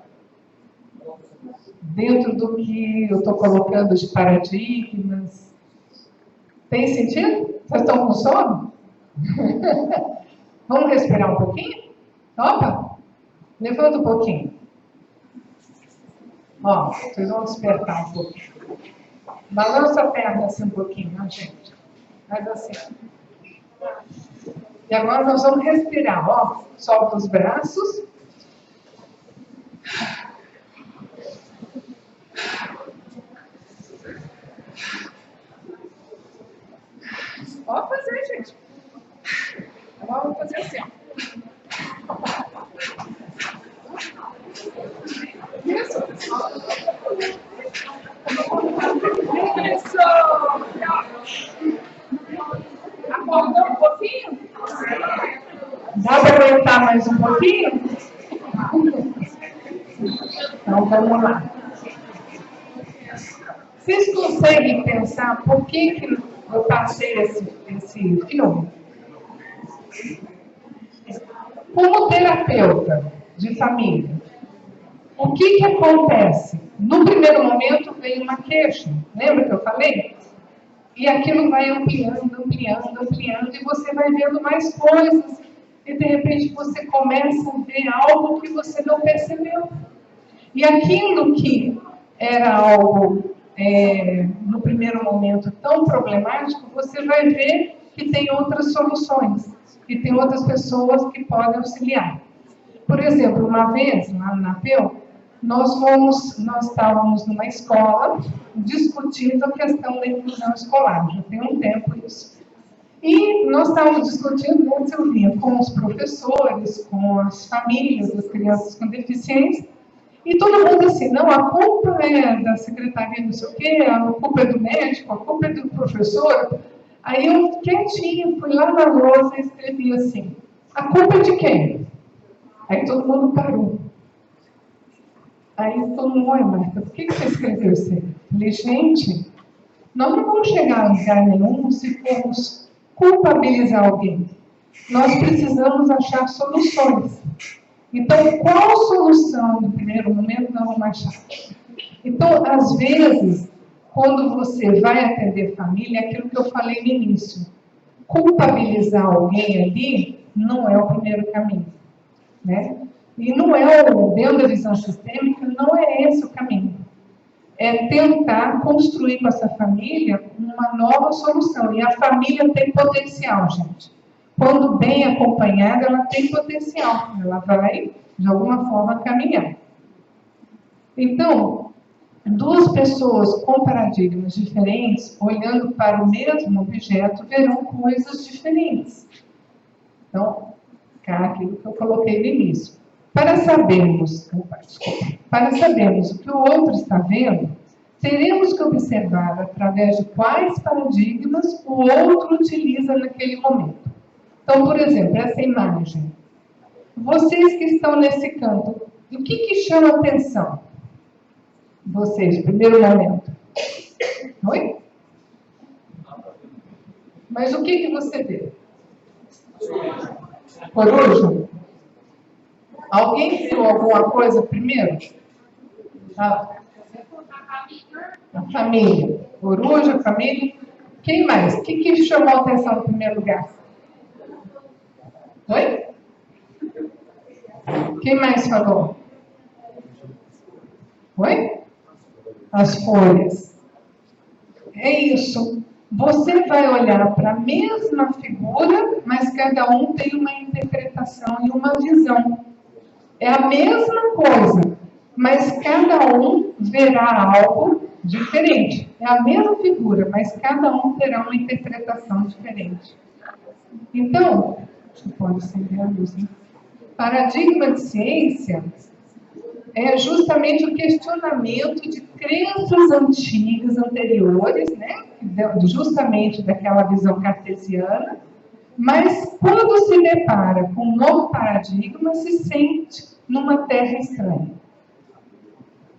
dentro do que eu estou colocando de paradigmas, tem sentido? Vocês estão com sono? Vamos respirar um pouquinho? Opa! Levanta um pouquinho. Ó, vocês vão despertar um pouquinho. Balança a perna assim um pouquinho, né, gente? Faz assim. E agora nós vamos respirar, ó. Solta os braços. Pode fazer, gente. Agora vamos fazer assim, ó. um pouquinho? Então, vamos lá. Vocês conseguem pensar por que eu passei esse filme? Como terapeuta de família, o que acontece? No primeiro momento vem uma queixa, lembra que eu falei? E aquilo vai ampliando, e você vai vendo mais coisas, e de repente você começa a ver algo que você não percebeu. E aquilo que era algo, no primeiro momento, tão problemático, você vai ver que tem outras soluções, que tem outras pessoas que podem auxiliar. Por exemplo, uma vez, lá na APEU, nós estávamos numa escola discutindo a questão da inclusão escolar, já tem um tempo isso. E nós estávamos discutindo, né, Silvinha, com os professores, com as famílias das crianças com deficiência, e todo mundo assim, não, a culpa é da secretaria não sei o quê, a culpa é do médico, a culpa é do professor. Aí eu, quietinha, fui lá na lousa e escrevi assim, a culpa é de quem? Aí todo mundo parou. Aí todo mundo, olha, Marta, por que você escreveu isso aí? Falei, gente, nós não vamos chegar a lugar nenhum se formos culpabilizar alguém. Nós precisamos achar soluções. Então, qual solução no primeiro momento nós vamos achar? Então, às vezes, quando você vai atender família, é aquilo que eu falei no início. Culpabilizar alguém ali não é o primeiro caminho, né? E não é dentro da visão sistêmica, não é esse o caminho. É tentar construir com essa família uma nova solução. E a família tem potencial, gente. Quando bem acompanhada, ela tem potencial. Ela vai, de alguma forma, caminhar. Então, duas pessoas com paradigmas diferentes, olhando para o mesmo objeto, verão coisas diferentes. Então, aquilo que eu coloquei no início. Para sabermos o que o outro está vendo, teremos que observar através de quais paradigmas o outro utiliza naquele momento. Então, por exemplo, essa imagem. Vocês que estão nesse canto, o que chama a atenção? Vocês, primeiro momento. Oi? Mas o que você vê? Coruja? Alguém viu alguma coisa primeiro? A família. Coruja, família. Quem mais? O que chamou a atenção no primeiro lugar? Oi? Quem mais falou? Oi? As folhas. É isso. Você vai olhar para a mesma figura, mas cada um tem uma interpretação e uma visão. É a mesma coisa, mas cada um verá algo diferente. É a mesma figura, mas cada um terá uma interpretação diferente. Então, pode acender a luz, né? Paradigma de ciência é justamente o questionamento de crenças antigas, anteriores, né? Justamente daquela visão cartesiana, mas quando se depara com um novo paradigma, se sente numa terra estranha.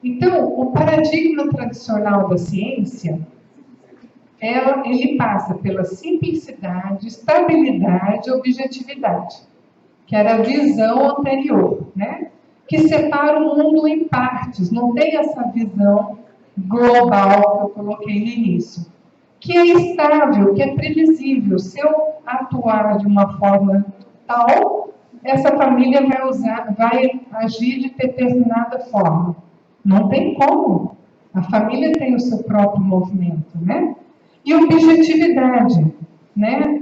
Então, o paradigma tradicional da ciência, ele passa pela simplicidade, estabilidade e objetividade, que era a visão anterior, né? Que separa o mundo em partes, não tem essa visão global que eu coloquei no início, que é estável, que é previsível. Se eu atuar de uma forma tal, essa família vai agir de determinada forma. Não tem como. A família tem o seu próprio movimento, né? E objetividade, né?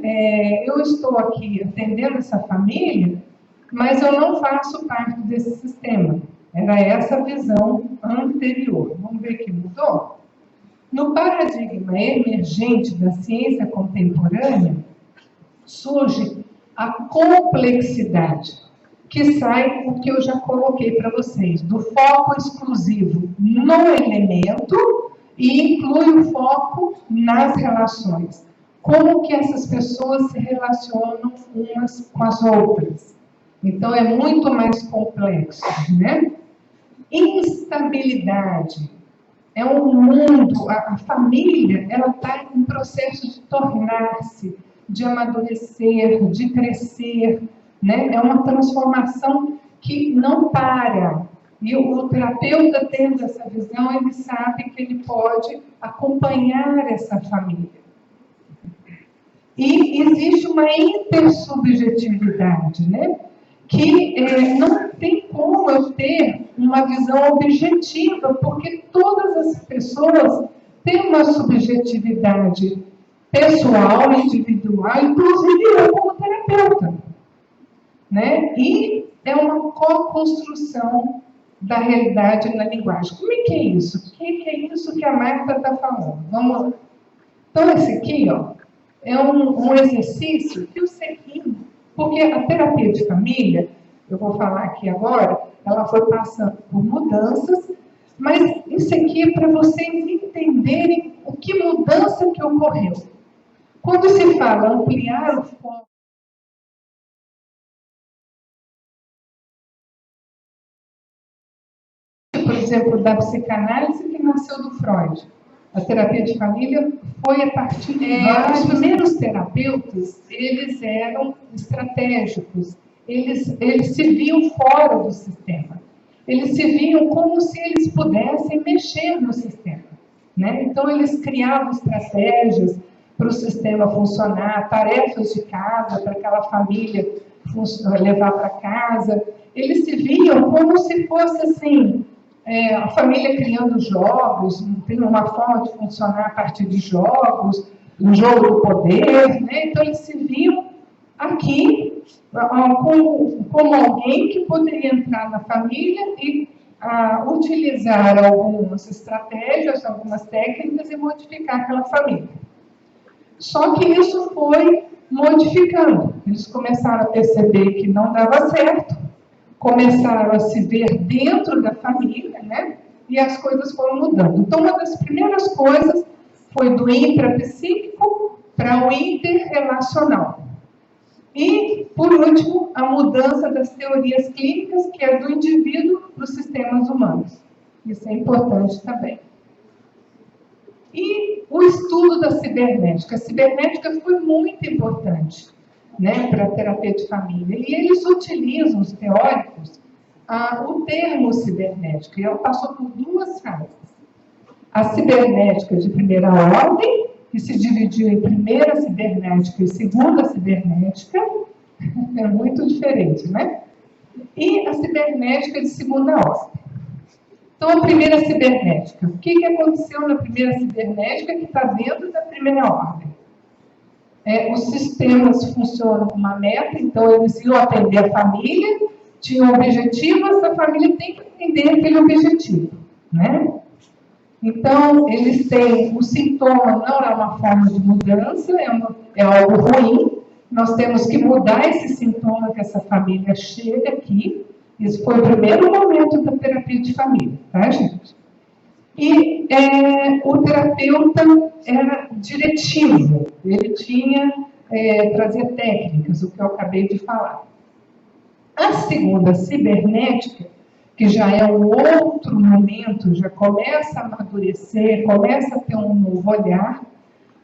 Eu estou aqui atendendo essa família, mas eu não faço parte desse sistema. Era essa visão anterior. Vamos ver que mudou? No paradigma emergente da ciência contemporânea, surge a complexidade, que sai o que eu já coloquei para vocês, do foco exclusivo no elemento e inclui o foco nas relações. Como que essas pessoas se relacionam umas com as outras. Então, é muito mais complexo, né? Instabilidade. É um mundo, a família, ela está em um processo de tornar-se, de amadurecer, de crescer, né? É uma transformação que não para. E o terapeuta, tendo essa visão, ele sabe que ele pode acompanhar essa família. E existe uma intersubjetividade, né? Que não tem como eu ter uma visão objetiva, porque todas as pessoas têm uma subjetividade pessoal, individual, inclusive eu como terapeuta, né? E é uma co-construção da realidade na linguagem. Como é que é isso? O que é isso que a Marta está falando? Vamos lá. Então, esse aqui, ó, é um exercício que o Serginho, porque a terapia de família, eu vou falar aqui agora, ela foi passando por mudanças, mas isso aqui é para vocês entenderem o que mudança que ocorreu. Quando se fala ampliar o foco, por exemplo, da psicanálise que nasceu do Freud, a terapia de família foi a partir de os primeiros terapeutas, eles eram estratégicos, eles se viam fora do sistema, eles se viam como se eles pudessem mexer no sistema, né? Então eles criavam estratégias para o sistema funcionar, tarefas de casa para aquela família levar para casa, eles se viam como se fosse assim, a família criando jogos, tem uma forma de funcionar a partir de jogos, um jogo do poder, né? Então eles se viam aqui como alguém que poderia entrar na família e utilizar algumas estratégias, algumas técnicas e modificar aquela família. Só que isso foi modificando. Eles começaram a perceber que não dava certo, começaram a se ver dentro da família, né? E as coisas foram mudando. Então, uma das primeiras coisas foi do intrapsíquico para o interrelacional. E, por último, a mudança das teorias clínicas, que é do indivíduo para os sistemas humanos. Isso é importante também. E o estudo da cibernética. A cibernética foi muito importante, né, para a terapia de família. E eles utilizam, os teóricos, o termo cibernética. E ela passou por duas fases. A cibernética de primeira ordem, que se dividiu em primeira cibernética e segunda cibernética. É muito diferente, né? E a cibernética de segunda ordem. Então, a primeira cibernética. O que aconteceu na primeira cibernética que está dentro da primeira ordem? Os sistemas funcionam com uma meta, então eles iam atender a família, tinham um objetivo, essa família tem que atender aquele objetivo, né? Então, eles têm, o sintoma não é uma forma de mudança, é algo ruim, nós temos que mudar esse sintoma que essa família chega aqui. Esse foi o primeiro momento da terapia de família, tá, gente? E o terapeuta era diretivo, ele trazia técnicas, o que eu acabei de falar. A segunda cibernética, que já é um outro momento, já começa a amadurecer, começa a ter um novo olhar,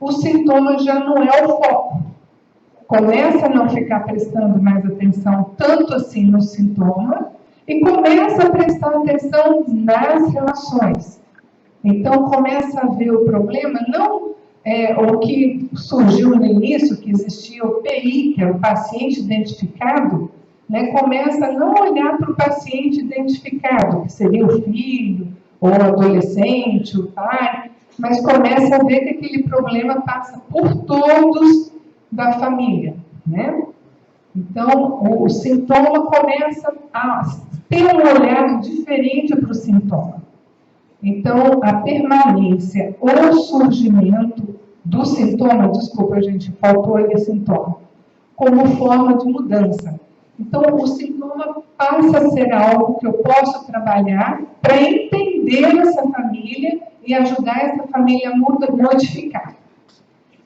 o sintoma já não é o foco. Começa a não ficar prestando mais atenção tanto assim no sintoma e começa a prestar atenção nas relações. Então, começa a ver o problema, não o que surgiu no início, que existia o PI, que é o paciente identificado, né, começa a não olhar para o paciente identificado, que seria o filho, ou o adolescente, o pai, mas começa a ver que aquele problema passa por todos da família, né? Então, o sintoma começa a ter um olhar diferente para o sintoma. Então, a permanência ou surgimento do sintoma, desculpa, gente, faltou aí sintoma, como forma de mudança. Então, o sintoma passa a ser algo que eu posso trabalhar para entender essa família e ajudar essa família a modificar.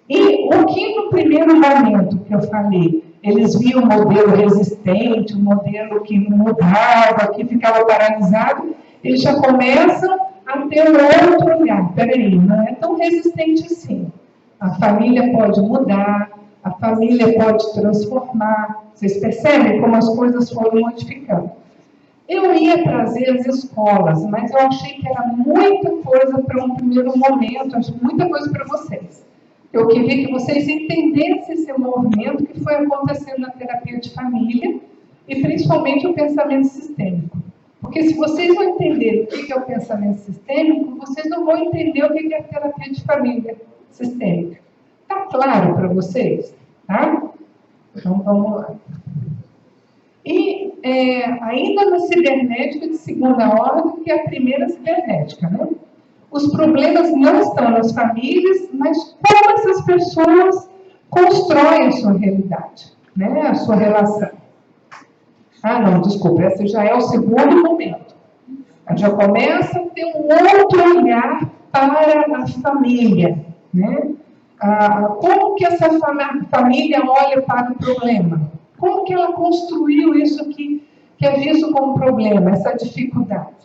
E o que no primeiro momento que eu falei, eles viam o modelo resistente, o modelo que não mudava, que ficava paralisado, eles já começam a ter um outro olhar. Peraí, não é tão resistente assim. A família pode mudar, a família pode transformar. Vocês percebem como as coisas foram modificando? Eu ia trazer as escolas, mas eu achei que era muita coisa para um primeiro momento, acho muita coisa para vocês. Eu queria que vocês entendessem esse movimento que foi acontecendo na terapia de família e principalmente o pensamento sistêmico. Porque se vocês não entenderem o que é o pensamento sistêmico, vocês não vão entender o que é a terapia de família sistêmica. Está claro para vocês? Tá? Então vamos lá. E ainda na cibernética de segunda ordem, que é a primeira cibernética, né? Os problemas não estão nas famílias, mas como essas pessoas constroem a sua realidade, né? A sua relação. Ah, não, desculpa, esse já é o segundo momento. A gente já começa a ter um outro olhar para a família, né? Como que essa família olha para o problema? Como que ela construiu isso que é visto como problema, essa dificuldade?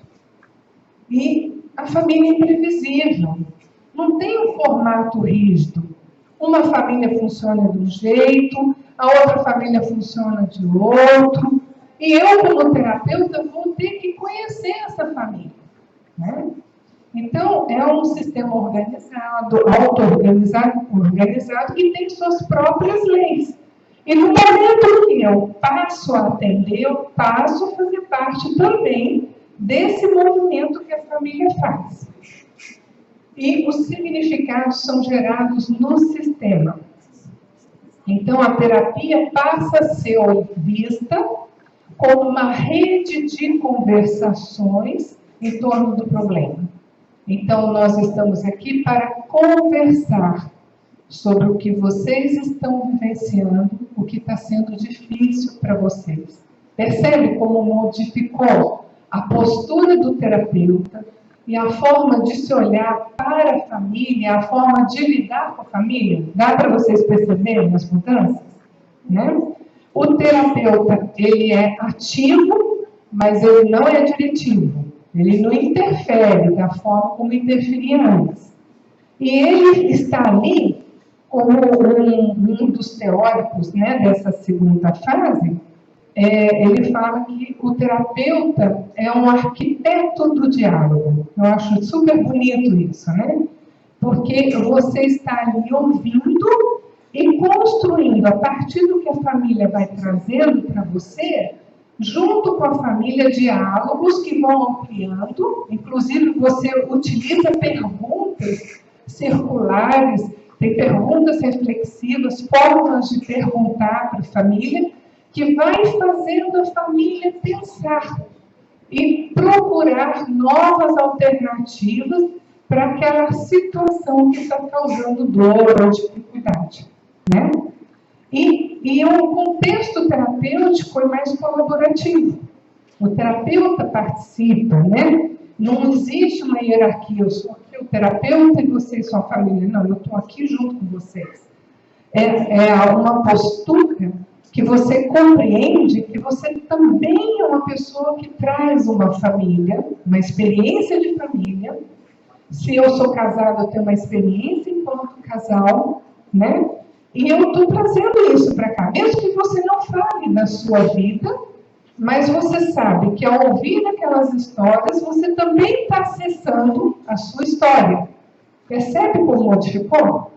E a família é imprevisível, não tem um formato rígido. Uma família funciona de um jeito, a outra família funciona de outro, e eu, como terapeuta, vou ter que conhecer essa família, né? Então, é um sistema organizado, auto-organizado, organizado, que tem suas próprias leis. E no momento que eu passo a atender, eu passo a fazer parte também desse movimento que a família faz. E os significados são gerados no sistema. Então, a terapia passa a ser vista como uma rede de conversações em torno do problema. Então, nós estamos aqui para conversar sobre o que vocês estão vivenciando, o que está sendo difícil para vocês. Percebe como modificou a postura do terapeuta e a forma de se olhar para a família, a forma de lidar com a família? Dá para vocês perceberem as mudanças? Né? O terapeuta, ele é ativo, mas ele não é diretivo. Ele não interfere da forma como interferia antes. E ele está ali como um dos teóricos, né, dessa segunda fase. Ele fala que o terapeuta é um arquiteto do diálogo. Eu acho super bonito isso, né? Porque você está ali ouvindo e construindo, a partir do que a família vai trazendo para você, junto com a família, diálogos que vão ampliando. Inclusive, você utiliza perguntas circulares, tem perguntas reflexivas, formas de perguntar para a família, que vai fazendo a família pensar e procurar novas alternativas para aquela situação que está causando dor ou dificuldade, né? E o contexto terapêutico é mais colaborativo. O terapeuta participa, né? Não existe uma hierarquia, eu sou aqui o terapeuta e vocês são a família. Não, eu estou aqui junto com vocês. É uma postura que você compreende que você também é uma pessoa que traz uma família, uma experiência de família. Se eu sou casada, eu tenho uma experiência enquanto casal, né? E eu estou trazendo isso para cá. Mesmo que você não fale da sua vida, mas você sabe que ao ouvir aquelas histórias, você também está acessando a sua história. Percebe como modificou?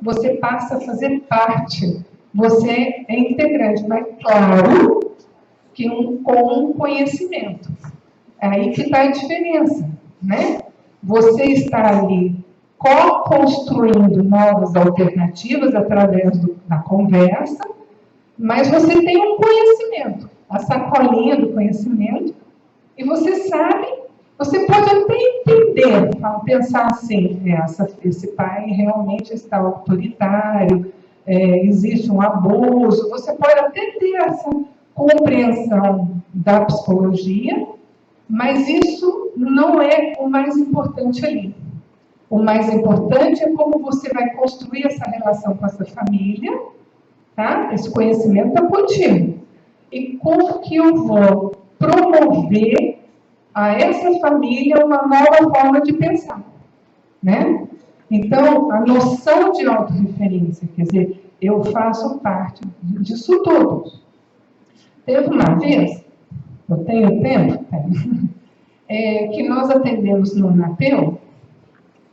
Você passa a fazer parte. Você é integrante, mas claro que com um conhecimento. É aí que está a diferença, né? Você está ali co-construindo novas alternativas através da conversa, mas você tem um conhecimento, a sacolinha do conhecimento, e você sabe, você pode até entender, pensar assim, esse pai realmente está autoritário, existe um abuso, você pode até ter essa compreensão da psicologia, mas isso não é o mais importante ali. O mais importante é como você vai construir essa relação com essa família, tá? Esse conhecimento está contigo. E como que eu vou promover a essa família uma nova forma de pensar, né? Então, a noção de autorreferência, quer dizer, eu faço parte disso tudo. Teve uma vez, eu tenho tempo, que nós atendemos no Napeu,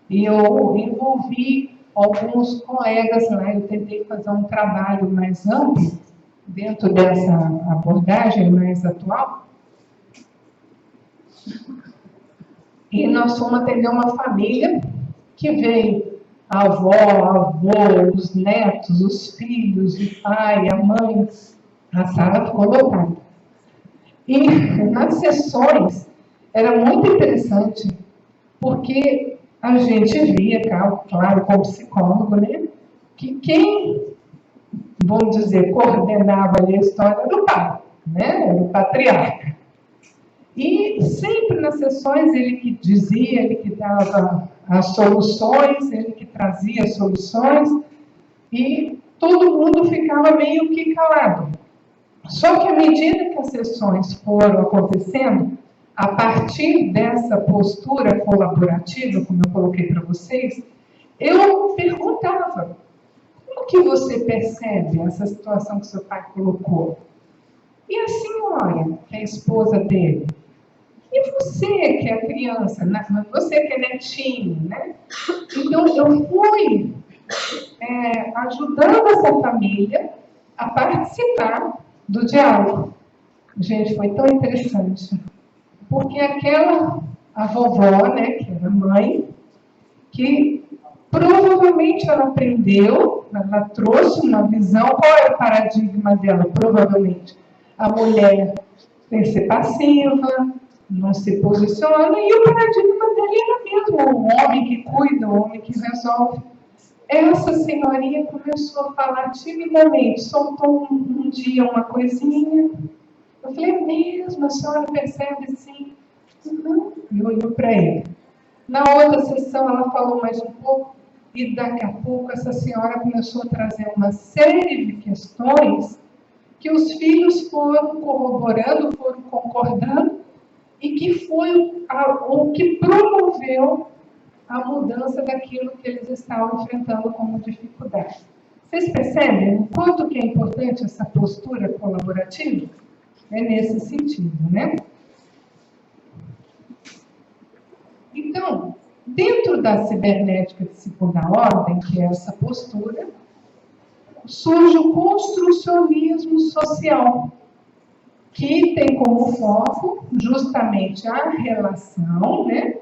e eu envolvi alguns colegas lá, eu tentei fazer um trabalho mais amplo, dentro dessa abordagem mais atual, e nós fomos atender uma família que veio a avó, avô, os netos, os filhos, o pai, a mãe, a sala ficou lotada. E nas sessões era muito interessante, porque a gente via, claro, como psicólogo, né, que quem, vamos dizer, coordenava ali a história era o pai, né, era o patriarca. E sempre nas sessões ele que dizia, ele que dava as soluções, ele que trazia as soluções, e todo mundo ficava meio que calado. Só que à medida que as sessões foram acontecendo, a partir dessa postura colaborativa, como eu coloquei para vocês, eu perguntava, como que você percebe essa situação que seu pai colocou? E a senhora, que é a esposa dele? E você, que é a criança, você que é netinho, né? Então, eu fui ajudando essa família a participar do diálogo. Gente, foi tão interessante. Porque a vovó, né, que era mãe, que provavelmente ela aprendeu, ela trouxe uma visão, qual é o paradigma dela? Provavelmente, a mulher tem que ser passiva, não se posiciona, e o paradigma dele era mesmo o homem que cuida, o homem que resolve. Essa senhorinha começou a falar timidamente, soltou um dia uma coisinha. Eu falei, é mesmo, a senhora percebe sim? Não, e olhou para ele. Na outra sessão ela falou mais um pouco, e daqui a pouco essa senhora começou a trazer uma série de questões que os filhos foram corroborando, foram concordando, e que foi o que promoveu a mudança daquilo que eles estavam enfrentando como dificuldade. Vocês percebem o quanto que é importante essa postura colaborativa? É nesse sentido, né? Então, dentro da cibernética de segunda ordem, que é essa postura, surge o construcionismo social, que tem como foco justamente a relação, né,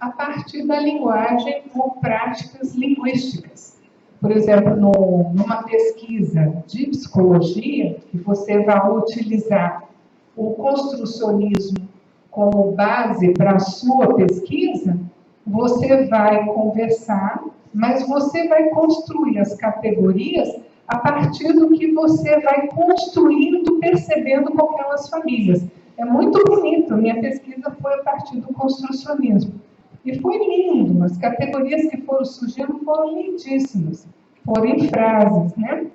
a partir da linguagem ou práticas linguísticas. Por exemplo, numa pesquisa de psicologia, que você vai utilizar o construcionismo como base para a sua pesquisa, você vai conversar, mas você vai construir as categorias a partir do que você vai construindo, percebendo com aquelas famílias. É muito bonito, minha pesquisa foi a partir do construcionismo. E foi lindo, as categorias que foram surgindo foram lindíssimas, foram em frases, né?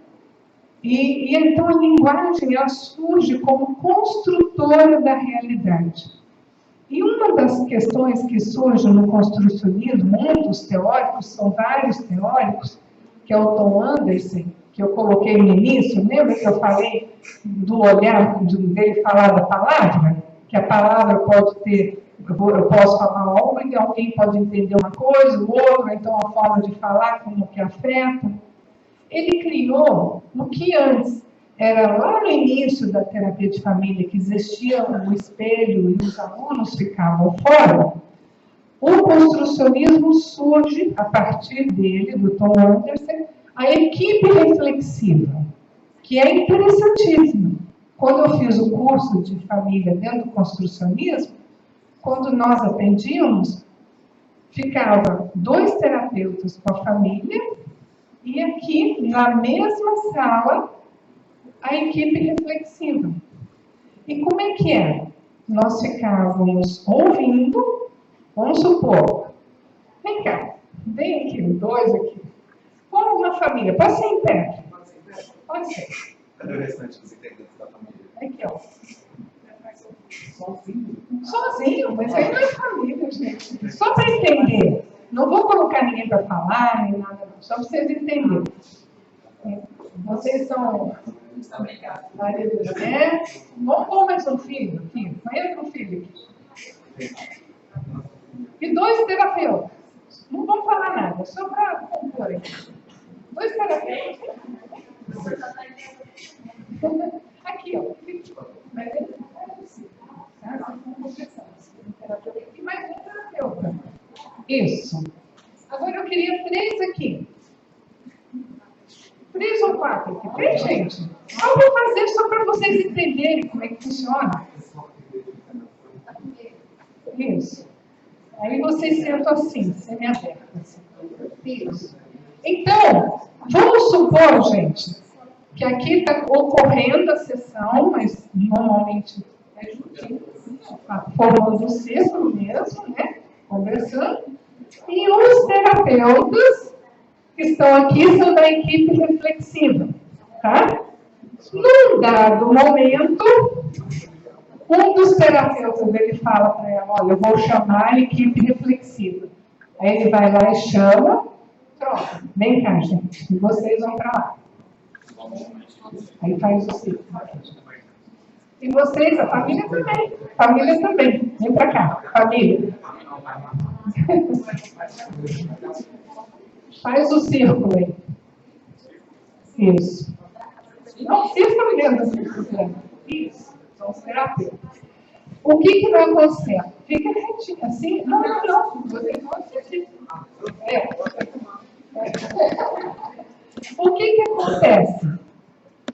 E então a linguagem ela surge como construtora da realidade. E uma das questões que surge no construcionismo, um dos teóricos, são vários teóricos, que é o Tom Anderson, que eu coloquei no início, lembra que eu falei do olhar dele falar da palavra? Que a palavra pode ter, eu posso falar algo e alguém pode entender uma coisa, o outro, então a forma de falar como que afeta. Ele criou o que antes era lá no início da terapia de família, que existia um espelho e os alunos ficavam fora. O construcionismo surge a partir dele, do Tom Anderson, a equipe reflexiva, que é interessantíssima. Quando eu fiz o curso de família dentro do construcionismo, quando nós atendíamos, ficava 2 terapeutas com a família e aqui, na mesma sala, a equipe reflexiva. E como é que é? Nós ficávamos ouvindo, vamos supor, vem cá, vem aqui, 2 aqui. Como uma família, pode ser em pé. Pode ser. Cadê o restante dos integrantes da família? Aqui, ó. Sozinho. Sozinho, mas aí não é família, gente. Só para entender. Não vou colocar ninguém para falar, nem nada, não. Só para vocês entenderem. Vocês são marido e mulher. Vamos mais um filho aqui. Conheço um filho aqui. E 2 terapeutas. Não vamos falar nada, só para compor aqui. 2 terapeutas. Aqui, ó. Mas ele não faz assim. E mais um terapeuta. Isso. Agora eu queria 3 aqui. 3 ou 4 aqui. 3, gente. Eu vou fazer só para vocês entenderem como é que funciona. Isso. Aí vocês sentam assim, semi-aberto. Assim. Isso. Então, vamos supor, gente, que aqui está ocorrendo a sessão, mas normalmente é juntinho, formando um círculo mesmo, né? Conversando. E os terapeutas que estão aqui são da equipe reflexiva, tá? Num dado momento, um dos terapeutas, ele fala para ela, olha, eu vou chamar a equipe reflexiva. Aí ele vai lá e chama, troca, vem cá, gente, e vocês vão para lá. Aí faz o ciclo. E vocês, a família também, vem para cá, família. Faz o círculo aí. Isso. Não, círculo mesmo. Isso. São os terapeutas. O que vai acontecer? Fica retinho, assim? Não. Vocês vão assistir. O que acontece?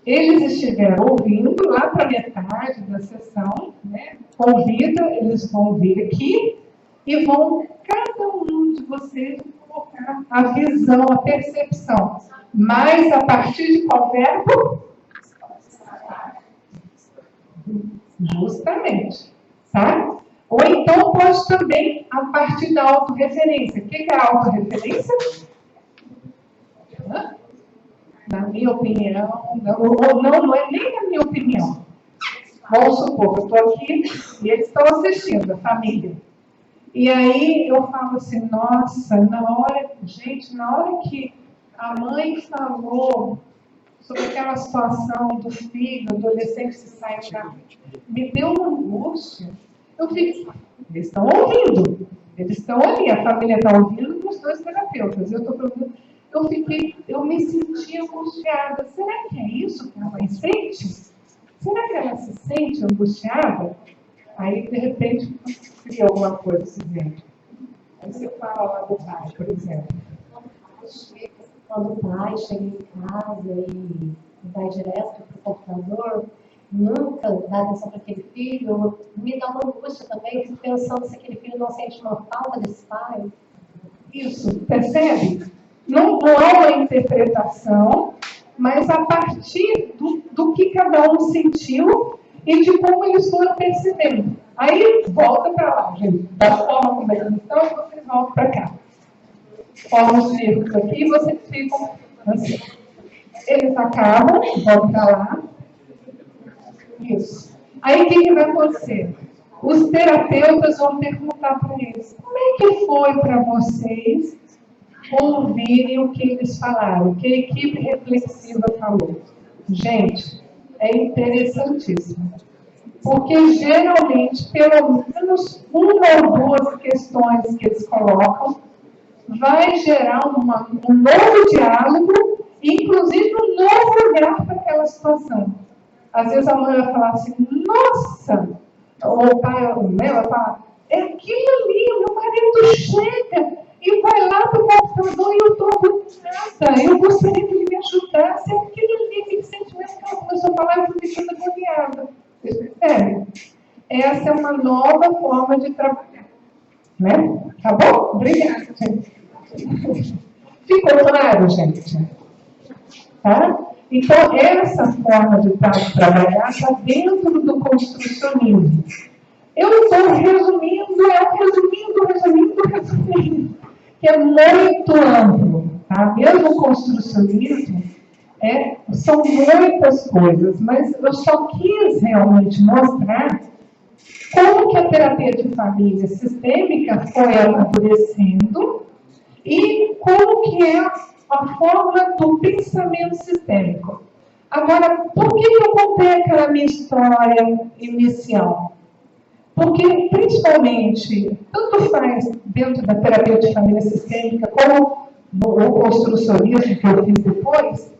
Eles estiveram ouvindo lá para metade da sessão, né? Convida, eles vão vir aqui e vão, cada um de vocês, colocar a visão, a percepção. Mas a partir de qual verbo? Justamente. Tá? Ou então pode também a partir da autorreferência. O que é a autorreferência? Na minha opinião, não é nem na minha opinião. Vamos supor que eu estou aqui e eles estão assistindo, a família. E aí eu falo assim, nossa, na hora que a mãe falou sobre aquela situação do filho, adolescente que saiu da... me deu uma angústia. Eu fico, eles estão ouvindo, eles estão ali, a família está ouvindo com os 2 terapeutas. Eu me senti angustiada. Será que é isso que a mãe sente? Será que ela se sente angustiada? Aí, de repente, cria alguma coisa assim dentro. Aí você fala lá do pai, por exemplo. Quando o pai chega em casa e vai direto para o computador, nunca dá atenção para aquele filho, me dá uma angústia também, pensando se aquele filho não sente uma falta desse pai. Isso, percebe? Não há uma interpretação, mas a partir do que cada um sentiu e de como eles foram percebendo. Aí, volta para lá, gente. Da forma como eles estão, e vocês voltam para cá. Forma os círculos aqui e vocês ficam assim. Eles acabam, vão para lá. Isso. Aí, o que vai acontecer? Os terapeutas vão perguntar para eles, como é que foi para vocês ouvirem o que eles falaram, o que a equipe reflexiva falou? Gente, é interessantíssimo. Porque, geralmente, pelo menos uma ou 2 questões que eles colocam vai gerar um novo diálogo e, inclusive, um novo olhar para aquela situação. Às vezes a mãe vai falar assim, nossa, ou o pai, vai falar, é aquilo ali, meu marido chega e vai lá para o computador e eu estou agoniada, eu gostaria que ele me ajudasse, é aquilo ali, aquele sentimento que ela começou a falar e eu fui ficando agoniada. Vocês percebem? Essa é uma nova forma de trabalhar. Né? Tá bom? Obrigada, gente. Ficou claro, gente? Tá? Então, essa forma de trabalhar está dentro do construcionismo. Eu estou resumindo, que é muito amplo. Tá? Mesmo o construcionismo, São muitas coisas, mas eu só quis realmente mostrar como que a terapia de família sistêmica foi amadurecendo e como que é a forma do pensamento sistêmico. Agora, por que eu contei aquela minha história inicial? Porque, principalmente, tanto faz dentro da terapia de família sistêmica como no construcionismo que eu fiz depois,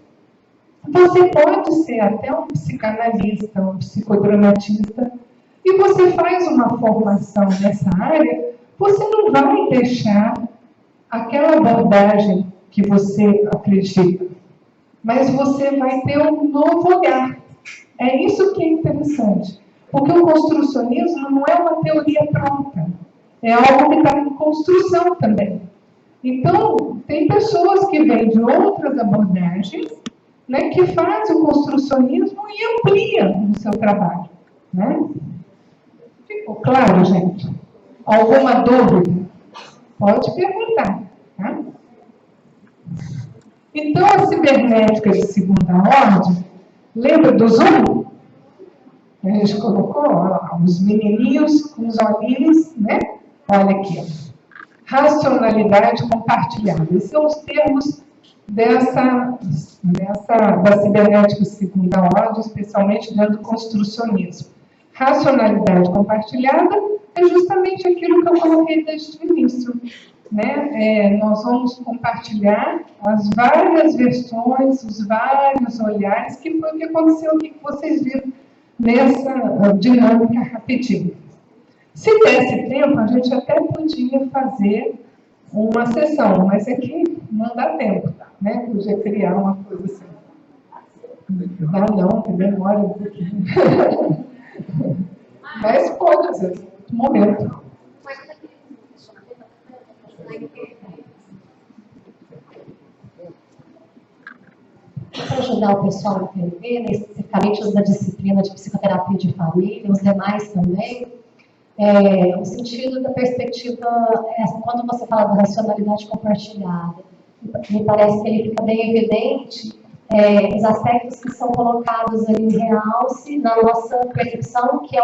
você pode ser até um psicanalista, um psicodramatista, e você faz uma formação nessa área, você não vai deixar aquela abordagem que você acredita, mas você vai ter um novo olhar. É isso que é interessante, porque o construcionismo não é uma teoria pronta, é algo que está em construção também. Então, tem pessoas que vêm de outras abordagens, né, que fazem o construcionismo e ampliam o seu trabalho. Né? Ficou claro, gente? Alguma dúvida? Pode perguntar. Tá? Então, a cibernética de segunda ordem, lembra do Zoom? A gente colocou os menininhos com os olhinhos, né? Olha aqui, ó. Racionalidade compartilhada. Esses são os termos da cibernética de segunda ordem, especialmente dentro do construcionismo. Racionalidade compartilhada é justamente aquilo que eu coloquei desde o início. Né? Nós vamos compartilhar as várias versões, os vários olhares, que foi o que aconteceu aqui, que vocês viram nessa dinâmica rapidinho. Se desse tempo, a gente até podia fazer uma sessão, mas aqui não dá tempo, né? Podia criar uma coisa assim. Dá não, que demora um pouquinho. Mas pode, às vezes, no momento. Para ajudar o pessoal a entender, né, especificamente os da disciplina de psicoterapia de família, os demais também, o sentido da perspectiva, quando você fala da racionalidade compartilhada, me parece que ele fica bem evidente os aspectos que são colocados ali em realce na nossa percepção, que é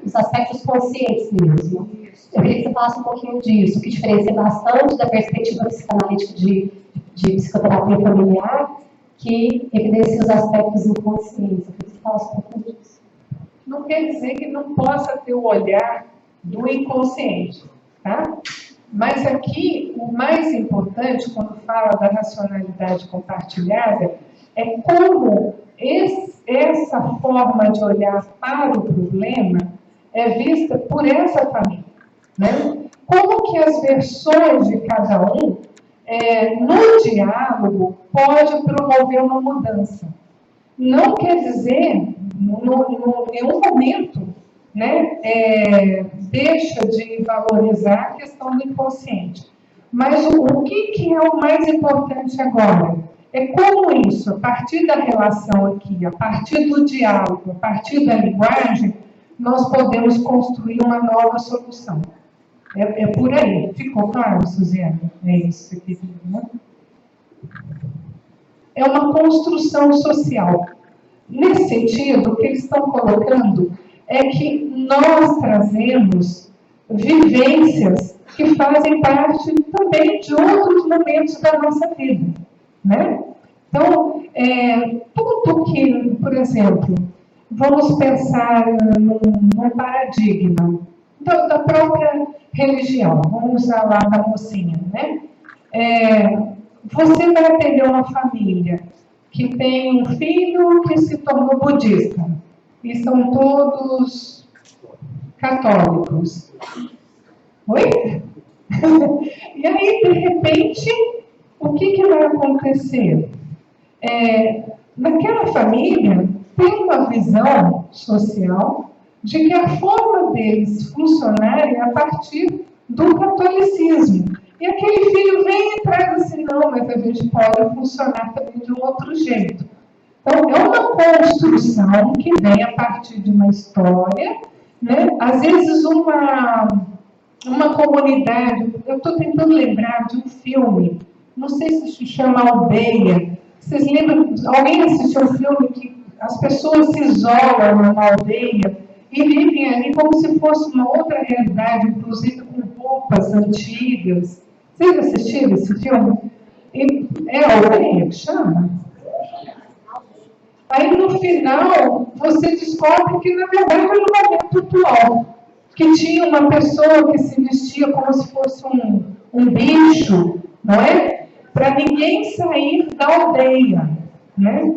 os aspectos conscientes mesmo. Eu queria que você falasse um pouquinho disso, que diferencia bastante da perspectiva psicanalítica de psicoterapia familiar, que evidencia os aspectos inconscientes. Eu queria que você falasse um pouquinho disso. Não quer dizer que não possa ter o olhar do inconsciente, tá? Mas aqui, o mais importante, quando fala da racionalidade compartilhada, é como essa forma de olhar para o problema é vista por essa família. Né? Como que as versões de cada um, no diálogo, pode promover uma mudança. Não quer dizer, em nenhum momento, né, deixa de valorizar a questão do inconsciente. Mas o que é o mais importante agora? É como isso, a partir da relação aqui, a partir do diálogo, a partir da linguagem, nós podemos construir uma nova solução. É por aí. Ficou claro, Suziane? É isso aqui, né? É uma construção social. Nesse sentido, o que eles estão colocando é que nós trazemos vivências que fazem parte também de outros momentos da nossa vida. Né? Então, tudo que, por exemplo, vamos pensar num paradigma da própria religião, vamos usar lá da mocinha, né? Você vai atender uma família que tem um filho que se tornou budista, e são todos católicos. Oi? E aí, de repente, o que vai acontecer? Naquela família, tem uma visão social de que a forma deles funcionarem é a partir do catolicismo. E aquele filho vem e traz assim, não, mas a gente pode funcionar também de um outro jeito. Então, é uma construção que vem a partir de uma história, né? Às vezes uma comunidade, eu estou tentando lembrar de um filme, não sei se chama Aldeia, Vocês lembram? Alguém assistiu um filme que as pessoas se isolam numa aldeia e vivem ali como se fosse uma outra realidade, inclusive com roupas antigas. Vocês assistiram esse filme? É a aldeia que chama? Aí no final, você descobre que na verdade era um momento atual, que tinha uma pessoa que se vestia como se fosse um bicho, não é? Para ninguém sair da aldeia, né?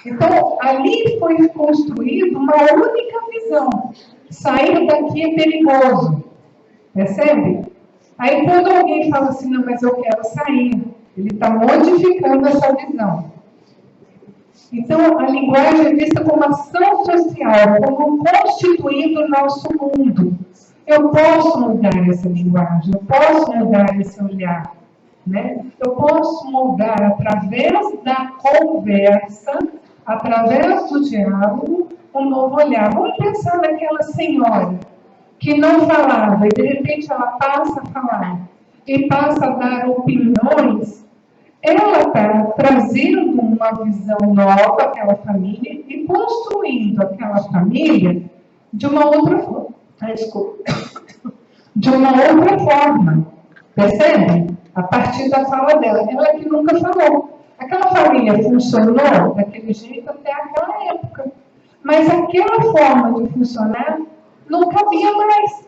Então, ali foi construída uma única visão. Sair daqui é perigoso, percebe? Aí quando alguém fala assim, não, mas eu quero sair, ele está modificando essa visão. Então, a linguagem é vista como ação social, como constituindo o nosso mundo. Eu posso mudar essa linguagem, eu posso mudar esse olhar, né? Eu posso mudar através da conversa, através do diálogo, um novo olhar. Vamos pensar naquela senhora que não falava e de repente ela passa a falar e passa a dar opiniões. Ela está trazendo uma visão nova àquela família e construindo aquela família de uma outra forma. De uma outra forma. Percebe? A partir da fala dela. Ela que nunca falou. Aquela família funcionou daquele jeito até aquela época. Mas aquela forma de funcionar não cabia mais.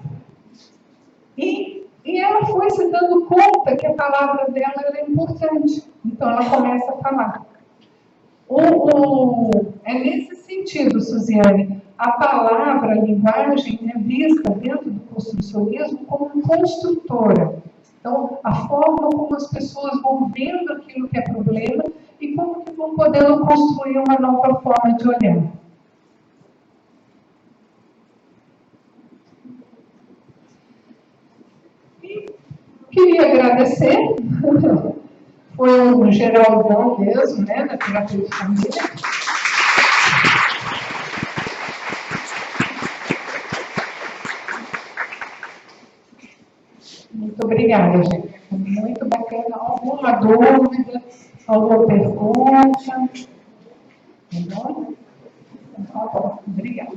E ela foi se dando conta que a palavra dela era importante. Então, ela começa a falar. É nesse sentido, Suziane, a palavra, a linguagem é vista dentro do construcionismo como construtora. Então, a forma como as pessoas vão vendo aquilo que é problema e como que vão podendo construir uma nova forma de olhar. Queria agradecer, foi um geralzão mesmo, né, da terapia de família. Muito obrigada, gente. Muito bacana. Alguma dúvida, alguma pergunta? Tá bom? Obrigada.